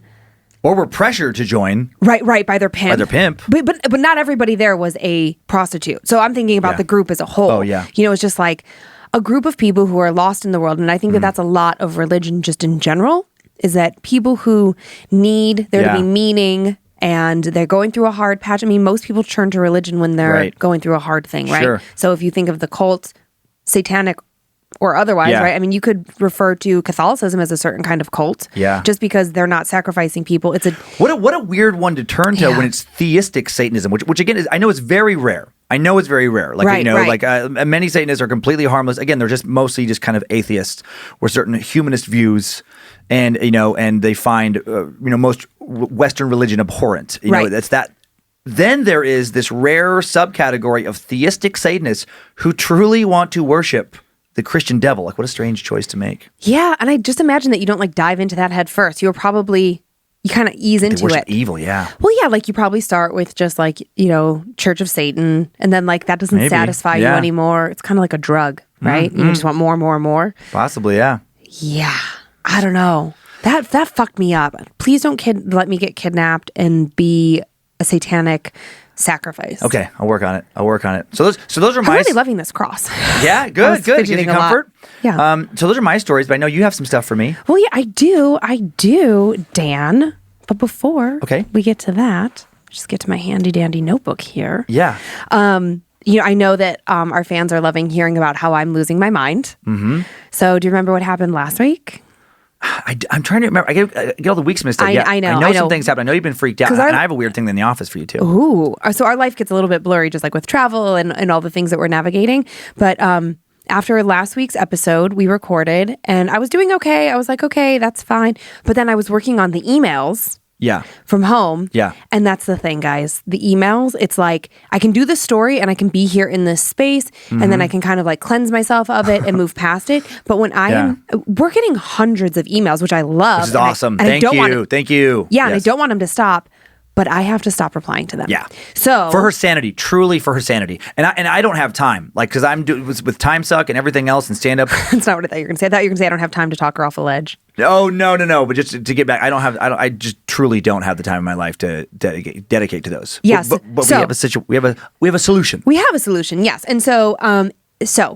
S2: Or were pressured to join.
S3: Right, by their pimp. But not everybody there was a prostitute. So I'm thinking about the group as a whole.
S2: Oh, yeah.
S3: It's just like a group of people who are lost in the world. And I think that that's a lot of religion just in general, is that people who need there to be meaning and they're going through a hard patch. Most people turn to religion when they're going through a hard thing, right?
S2: Sure.
S3: So if you think of the cult, satanic or otherwise, right? You could refer to Catholicism as a certain kind of cult. Yeah. Just because they're not sacrificing people. It's
S2: what a weird one to turn to when it's theistic Satanism, which again is, I know it's very rare. Like, many Satanists are completely harmless. Again, they're just mostly just kind of atheists with certain humanist views, and and they find most Western religion abhorrent. That's that. Then there is this rare subcategory of theistic Satanists who truly want to worship the Christian devil. Like, what a strange choice to make.
S3: Yeah, and I just imagine that you don't like dive into that head first. You kind of ease into
S2: worship
S3: it.
S2: Evil, yeah.
S3: Well, yeah, like you probably start with just like, Church of Satan, and then like that doesn't satisfy you anymore. It's kind of like a drug, right? You just want more and more and more.
S2: Possibly, yeah.
S3: Yeah, I don't know. That fucked me up. Please don't let me get kidnapped and be a satanic sacrifice.
S2: Okay, I'll work on it. So those are my...
S3: I'm really loving this cross.
S2: Yeah, good. Gives you comfort.
S3: Yeah.
S2: So those are my stories, but I know you have some stuff for me.
S3: Well, yeah, I do, Dan. But before we get to that, just get to my handy dandy notebook here.
S2: Yeah.
S3: I know that our fans are loving hearing about how I'm losing my mind. Mm-hmm. So do you remember what happened last week?
S2: I'm trying to remember. I get all the weeks mixed up.
S3: I know
S2: some things happened. I know you've been freaked out. And I have a weird thing in the office for you too.
S3: Ooh. So our life gets a little bit blurry just like with travel and all the things that we're navigating. But after last week's episode, we recorded and I was doing okay. I was like, okay, that's fine. But then I was working on the emails from home.
S2: Yeah.
S3: And that's the thing, guys. The emails, it's like I can do the story and I can be here in this space and then I can kind of like cleanse myself of it and move past it. But when we're getting hundreds of emails, which I love.
S2: Which is awesome. Thank you.
S3: Yeah, and I don't want them to stop. But I have to stop replying to them.
S2: Yeah.
S3: So
S2: for her sanity, truly for her sanity, and I don't have time, like because I'm doing with time suck and everything else and stand up.
S3: That's not what I thought you were gonna say. I thought you were gonna say I don't have time to talk her off a ledge.
S2: Oh no. But just to get back, I just truly don't have the time in my life to dedicate to those.
S3: Yes.
S2: But we have a solution.
S3: We have a solution. Yes. And so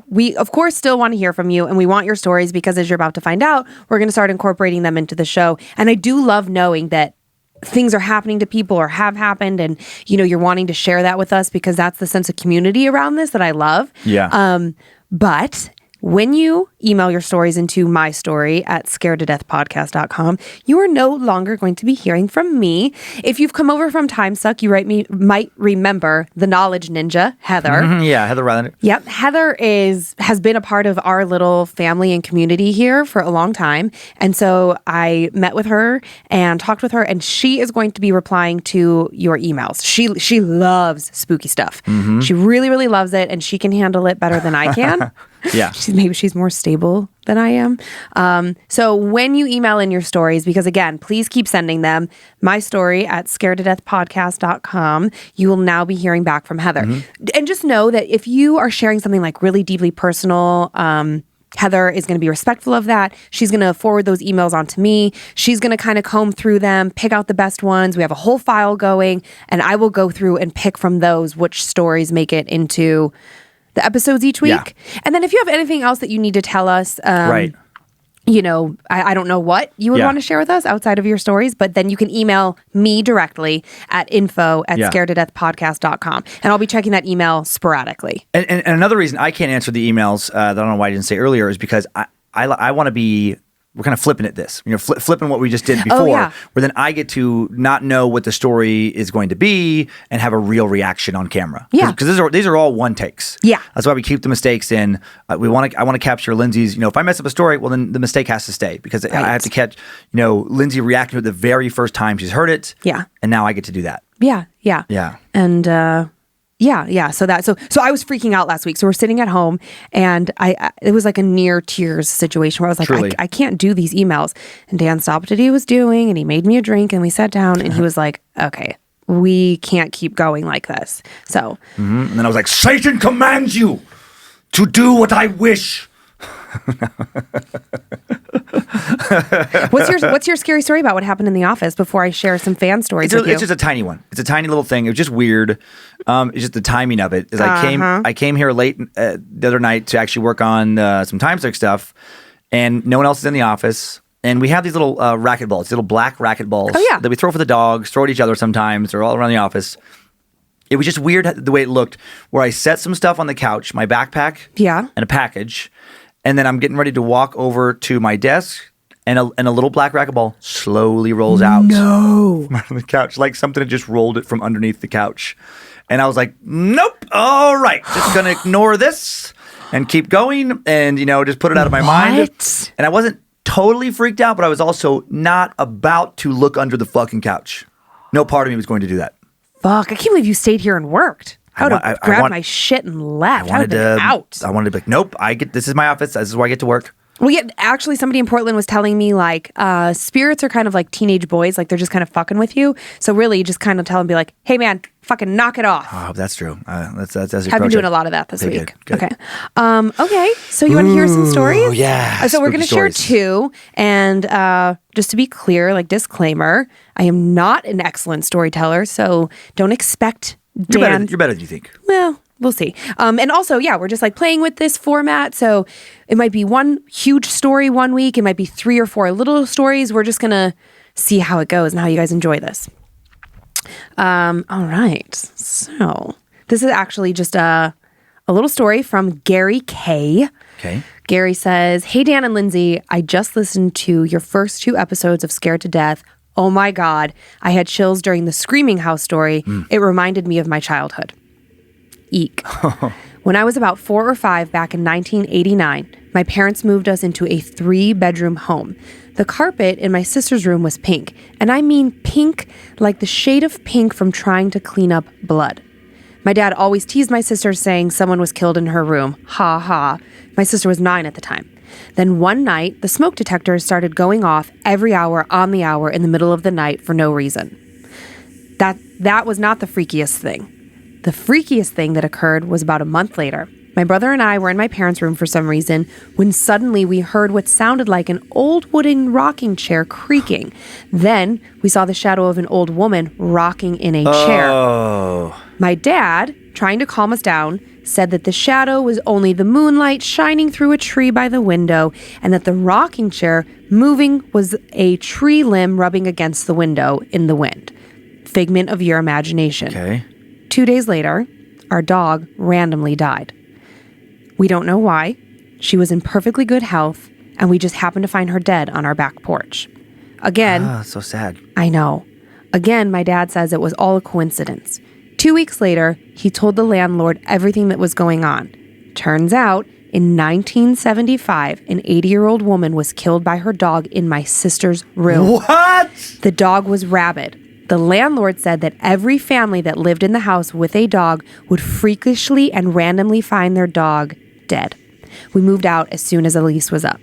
S3: we, of course, still want to hear from you and we want your stories because as you're about to find out, we're going to start incorporating them into the show. And I do love knowing that things are happening to people or have happened and, you're wanting to share that with us because that's the sense of community around this that I love.
S2: Yeah.
S3: But when you email your stories into mystory@scaredtodeathpodcast.com, you are no longer going to be hearing from me. If you've come over from Time Suck, you might remember the knowledge ninja, Heather.
S2: Mm-hmm, yeah, Heather Rylander.
S3: Yep. Heather has been a part of our little family and community here for a long time. And so I met with her and talked with her, and she is going to be replying to your emails. She loves spooky stuff. Mm-hmm. She really, really loves it, and she can handle it better than I can.
S2: Yeah.
S3: Maybe she's more stable than I am. So when you email in your stories, because again, please keep sending them, mystory@scaredtodeathpodcast.com, you will now be hearing back from Heather. Mm-hmm. And just know that if you are sharing something like really deeply personal, Heather is going to be respectful of that. She's going to forward those emails on to me. She's going to kind of comb through them, pick out the best ones. We have a whole file going, and I will go through and pick from those which stories make it into the episodes each week. Yeah. And then if you have anything else that you need to tell us, right. I don't know what you would want to share with us outside of your stories, but then you can email me directly at info@scaredtodeathpodcast.com. And I'll be checking that email sporadically.
S2: And another reason I can't answer the emails that I don't know why I didn't say earlier is because I want to be... We're kind of flipping at this, flipping what we just did before, where then I get to not know what the story is going to be and have a real reaction on camera.
S3: Yeah.
S2: Because these are all one takes.
S3: Yeah.
S2: That's why we keep the mistakes in. I want to capture Lindsay's, if I mess up a story, well, then the mistake has to stay because I have to catch, Lindsay reacting to it the very first time she's heard it.
S3: Yeah.
S2: And now I get to do that.
S3: Yeah. Yeah.
S2: Yeah.
S3: And, Yeah. So I was freaking out last week. So we're sitting at home and it was like a near tears situation where I was like, I can't do these emails. And Dan stopped what he was doing and he made me a drink and we sat down and he was like, okay, we can't keep going like this. So.
S2: Mm-hmm. And then I was like, Satan commands you to do what I wish.
S3: What's your scary story about what happened in the office before I share some fan stories with you?
S2: It's just a tiny one. It's a tiny little thing. It was just weird. It's just the timing of it. I came here late the other night to actually work on some time suck stuff, and no one else is in the office. And we have these little racket balls, little black racket balls that we throw for the dogs, throw at each other sometimes. They're all around the office. It was just weird the way it looked, where I set some stuff on the couch, my backpack and a package, and then I'm getting ready to walk over to my desk, and a little black racquetball slowly rolls out.
S3: No.
S2: From the couch, like something had just rolled it from underneath the couch. And I was like, nope, all right, just going to ignore this and keep going and, just put it out of my mind. And I wasn't totally freaked out, but I was also not about to look under the fucking couch. No part of me was going to do that.
S3: Fuck, I can't believe you stayed here and worked. I would have grabbed my shit and left. I would have been out.
S2: I wanted to be like, nope, this is my office. This is where I get to work.
S3: Well, yeah, actually, somebody in Portland was telling me, like, spirits are kind of like teenage boys. Like, they're just kind of fucking with you. So really, you just kind of tell them, be like, hey, man, fucking knock it off.
S2: Oh, that's true. That's
S3: I've been doing a lot of that this week.
S2: Good.
S3: Okay. Okay. So you want to hear some stories?
S2: Oh, yeah.
S3: So we're going to share two. And just to be clear, like, disclaimer, I am not an excellent storyteller. So don't expect Dan.
S2: You're better than you think.
S3: Well, we'll see. And also, we're just like playing with this format. So it might be one huge story one week. It might be 3 or 4 little stories. We're just going to see how it goes and how you guys enjoy this. All right. So this is actually just a little story from Gary K.
S2: Okay.
S3: Gary says, hey, Dan and Lindsay, I just listened to your first 2 episodes of Scared to Death. Oh my God. I had chills during the Screaming House story. It reminded me of my childhood. Eek. When I was about 4 or 5 back in 1989, My parents moved us into a 3-bedroom home. The carpet in my sister's room was pink, and I mean pink like the shade of pink from trying to clean up blood. My dad always teased my sister, saying someone was killed in her room. Ha ha. My sister was 9 at the time. Then one night, the smoke detectors started going off every hour on the hour in the middle of the night for no reason. That was not the freakiest thing. The freakiest thing that occurred was about a month later. My brother and I were in my parents' room for some reason when suddenly we heard what sounded like an old wooden rocking chair creaking. Then we saw the shadow of an old woman rocking in a chair. My dad, trying to calm us down, said that the shadow was only the moonlight shining through a tree by the window and that the rocking chair moving was a tree limb rubbing against the window in the wind. Figment of your imagination.
S2: Okay.
S3: 2 days later, our dog randomly died. We don't know why. She was in perfectly good health, and we just happened to find her dead on our back porch. Again...
S2: so sad.
S3: I know. Again, my dad says it was all a coincidence. 2 weeks later, he told the landlord everything that was going on. Turns out, in 1975, an 80-year-old woman was killed by her dog in my sister's room.
S2: What?
S3: The dog was rabid. The landlord said that every family that lived in the house with a dog would freakishly and randomly find their dog dead. We moved out as soon as the lease was up.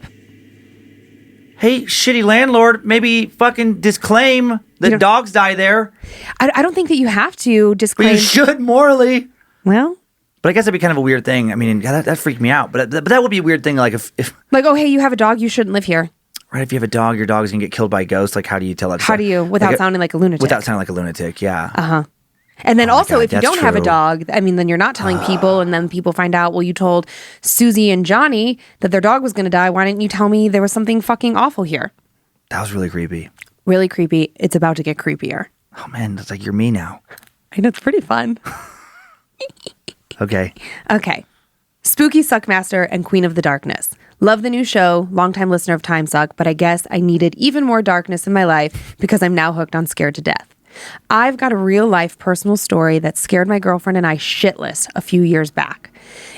S2: Hey, shitty landlord, maybe fucking disclaim that dogs die there.
S3: I don't think that you have to disclaim.
S2: But you should morally.
S3: Well...
S2: But I guess that'd be kind of a weird thing. I mean, that freaked me out. But that would be a weird thing, like if...
S3: Like, oh, hey, you have a dog, you shouldn't live here.
S2: Right, if you have a dog, your dog's going to get killed by a ghost. Like, how do you tell that?
S3: How do you, without sounding like a lunatic?
S2: Without sounding like a lunatic, yeah.
S3: Uh-huh. And then also,
S2: God,
S3: if you don't have a dog, I mean, then you're not telling people, and then people find out, well, you told Susie and Johnny that their dog was going to die. Why didn't you tell me there was something fucking awful here?
S2: That was really creepy.
S3: Really creepy. It's about to get creepier.
S2: Oh, man, that's like you're me now.
S3: I know, it's pretty fun.
S2: Okay.
S3: Spooky Suckmaster and Queen of the Darkness. Love the new show, longtime listener of Time Suck, but I guess I needed even more darkness in my life because I'm now hooked on Scared to Death. I've got a real-life personal story that scared my girlfriend and I shitless a few years back.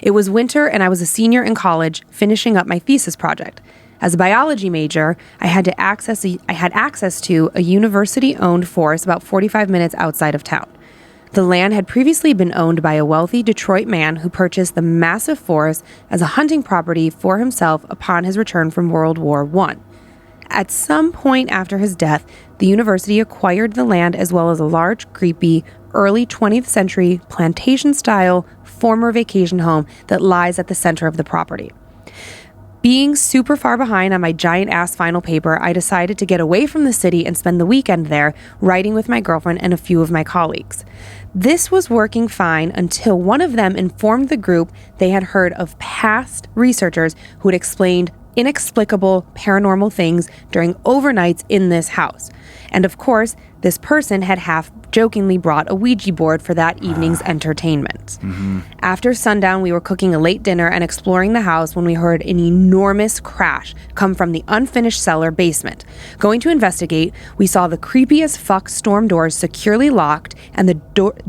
S3: It was winter and I was a senior in college finishing up my thesis project. As a biology major, I had access to a university-owned forest about 45 minutes outside of town. The land had previously been owned by a wealthy Detroit man who purchased the massive forest as a hunting property for himself upon his return from World War I. At some point after his death, the university acquired the land as well as a large, creepy, early 20th century plantation-style former vacation home that lies at the center of the property. Being super far behind on my giant-ass final paper, I decided to get away from the city and spend the weekend there, writing with my girlfriend and a few of my colleagues. This was working fine until one of them informed the group they had heard of past researchers who had explained inexplicable paranormal things during overnights in this house. And of course, this person had half-jokingly brought a Ouija board for that evening's entertainment. Mm-hmm. After sundown, we were cooking a late dinner and exploring the house when we heard an enormous crash come from the unfinished cellar basement. Going to investigate, we saw the creepy as fuck storm doors securely locked and the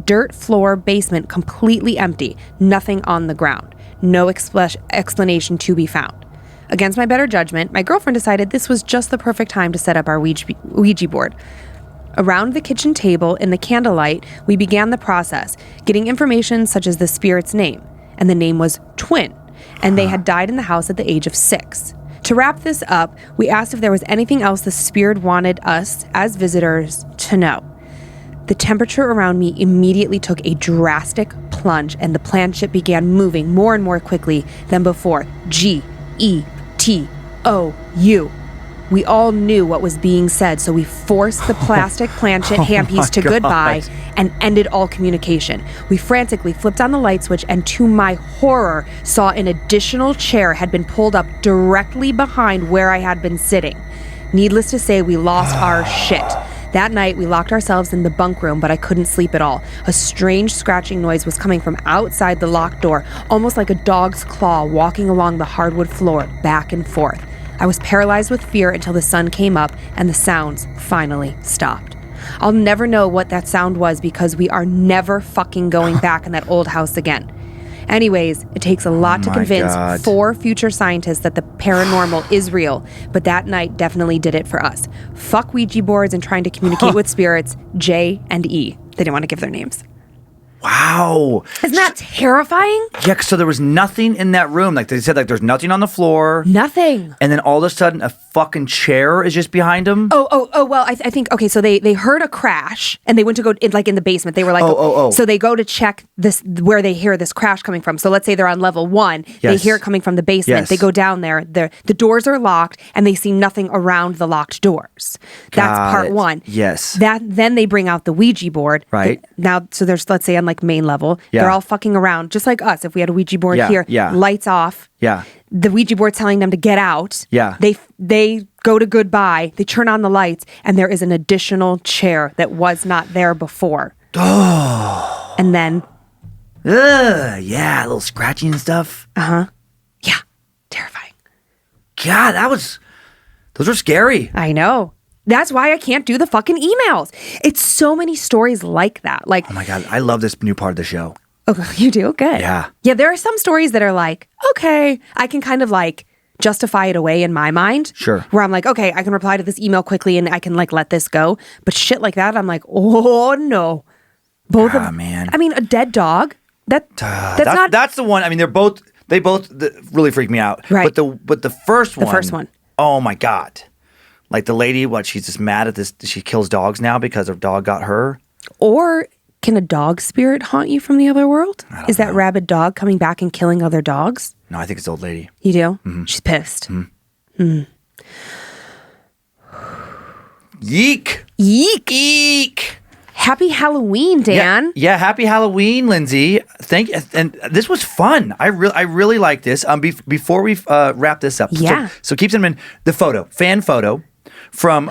S3: dirt floor basement completely empty, nothing on the ground. No explanation to be found. Against my better judgment, my girlfriend decided this was just the perfect time to set up our Ouija board. Around the kitchen table in the candlelight, we began the process, getting information such as the spirit's name, and the name was Twin, and they had died in the house at the age of 6. To wrap this up, we asked if there was anything else the spirit wanted us, as visitors, to know. The temperature around me immediately took a drastic plunge, and the planchette began moving more and more quickly than before. G-E-T-O-U. We all knew what was being said, so we forced the plastic planchette handpiece to goodbye and ended all communication. We frantically flipped on the light switch and to my horror saw an additional chair had been pulled up directly behind where I had been sitting. Needless to say, we lost our shit. That night, we locked ourselves in the bunk room, but I couldn't sleep at all. A strange scratching noise was coming from outside the locked door, almost like a dog's claw walking along the hardwood floor, back and forth. I was paralyzed with fear until the sun came up and the sounds finally stopped. I'll never know what that sound was because we are never fucking going back in that old house again. Anyways, it takes a lot to convince 4 future scientists that the paranormal is real, but that night definitely did it for us. Fuck Ouija boards and trying to communicate with spirits. J and E. They didn't want to give their names.
S2: Wow.
S3: Isn't that terrifying?
S2: Yeah, so there was nothing in that room. Like they said, like there's nothing on the floor.
S3: Nothing.
S2: And then all of a sudden, a fucking chair is just behind him.
S3: Oh, well, I think, okay, so they heard a crash, and they went to go, in the basement. They were like, So they go to check this, where they hear this crash coming from. So let's say they're on level 1. Yes. They hear it coming from the basement. Yes. They go down there. The doors are locked, and they see nothing around the locked doors. That's part 1.
S2: Yes.
S3: Then they bring out the Ouija board.
S2: Right.
S3: Now, so there's, let's say, on main level, they're all fucking around, just like us. If we had a Ouija board here, lights off.
S2: Yeah.
S3: The Ouija board telling them to get out.
S2: Yeah.
S3: They go to goodbye. They turn on the lights, and there is an additional chair that was not there before.
S2: Oh.
S3: And then.
S2: Yeah, a little scratching and stuff.
S3: Yeah. Terrifying.
S2: God, those are scary.
S3: I know. That's why I can't do the fucking emails. It's so many stories like that. Like,
S2: oh my God, I love this new part of the show.
S3: Oh, you do? Good.
S2: Yeah.
S3: Yeah, there are some stories that are like, okay, I can kind of justify it away in my mind.
S2: Sure.
S3: Where I'm like, okay, I can reply to this email quickly and I can let this go. But shit like that, I'm like, oh no.
S2: Man.
S3: I mean, a dead dog. That's
S2: the one. I mean, they both really freak me out.
S3: Right.
S2: But the first one.
S3: The first one.
S2: Oh my God. Like the lady, she's just mad at this. She kills dogs now because her dog got her.
S3: Or can a dog spirit haunt you from the other world? Is that rabid dog coming back and killing other dogs?
S2: No, I think it's the old lady.
S3: You do?
S2: Mm-hmm.
S3: She's pissed.
S2: Mm-hmm. Yeek.
S3: Yeek.
S2: Eek.
S3: Happy Halloween, Dan.
S2: Yeah, happy Halloween, Lindsay. Thank you. And this was fun. I really like this. Before we wrap this up.
S3: Yeah.
S2: So keep in mind the fan photo from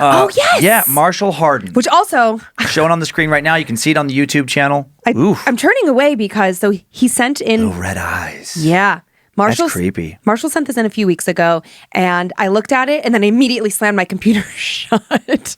S2: Marshall Harden.
S3: Which also
S2: shown on the screen right now. You can see it on the YouTube channel.
S3: I'm turning away because he sent in
S2: red eyes.
S3: Yeah.
S2: That's creepy.
S3: Marshall sent this in a few weeks ago, and I looked at it, and then I immediately slammed my computer shut.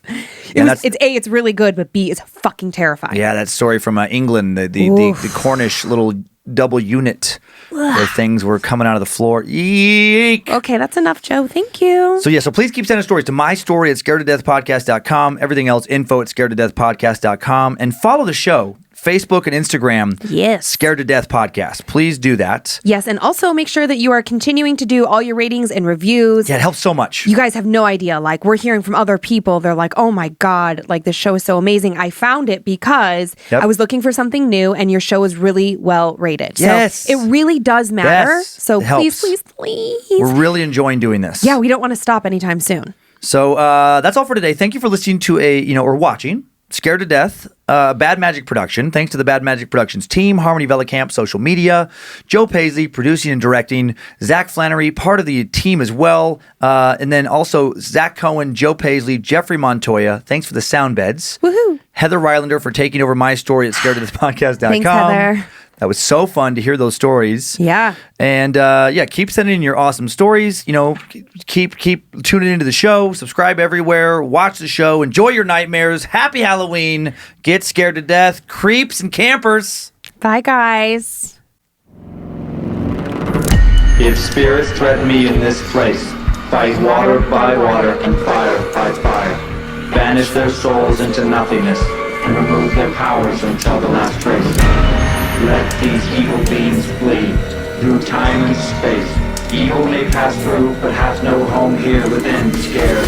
S3: It's really good, but B, it's fucking terrifying.
S2: Yeah, that story from England, the Cornish little double unit where things were coming out of the floor. Eek!
S3: Okay, that's enough, Joe. Thank you.
S2: So please keep sending stories to mystory@scaredtodeathpodcast.com. Everything else, info@scaredtodeathpodcast.com. And follow the show. Facebook and Instagram.
S3: Yes.
S2: Scared to Death Podcast. Please do that.
S3: Yes, and also make sure that you are continuing to do all your ratings and reviews.
S2: Yeah, it helps so much.
S3: You guys have no idea. We're hearing from other people. They're like, oh my God, this show is so amazing. I found it because I was looking for something new and your show is really well rated.
S2: Yes.
S3: So it really does matter.
S2: Yes,
S3: so please.
S2: We're really enjoying doing this.
S3: Yeah, we don't want to stop anytime soon.
S2: So that's all for today. Thank you for listening to or watching Scared to Death, Bad Magic Production. Thanks to the Bad Magic Productions team, Harmony Velicamp, social media, Joe Paisley, producing and directing, Zach Flannery, part of the team as well, and then also Zach Cohen, Joe Paisley, Jeffrey Montoya. Thanks for the sound beds.
S3: Woohoo!
S2: Heather Rylander for taking over my story at scaredtodeathpodcast.com.
S3: Thanks, Heather.
S2: That was so fun to hear those stories.
S3: Yeah.
S2: And keep sending in your awesome stories. Keep tuning into the show. Subscribe everywhere. Watch the show. Enjoy your nightmares. Happy Halloween. Get scared to death. Creeps and campers.
S3: Bye, guys.
S1: If spirits threaten me in this place, fight water by water and fire by fire. Banish their souls into nothingness and remove their powers until the last trace. Let these evil beings flee through time and space. Evil may pass through, but hath no home here within. Scared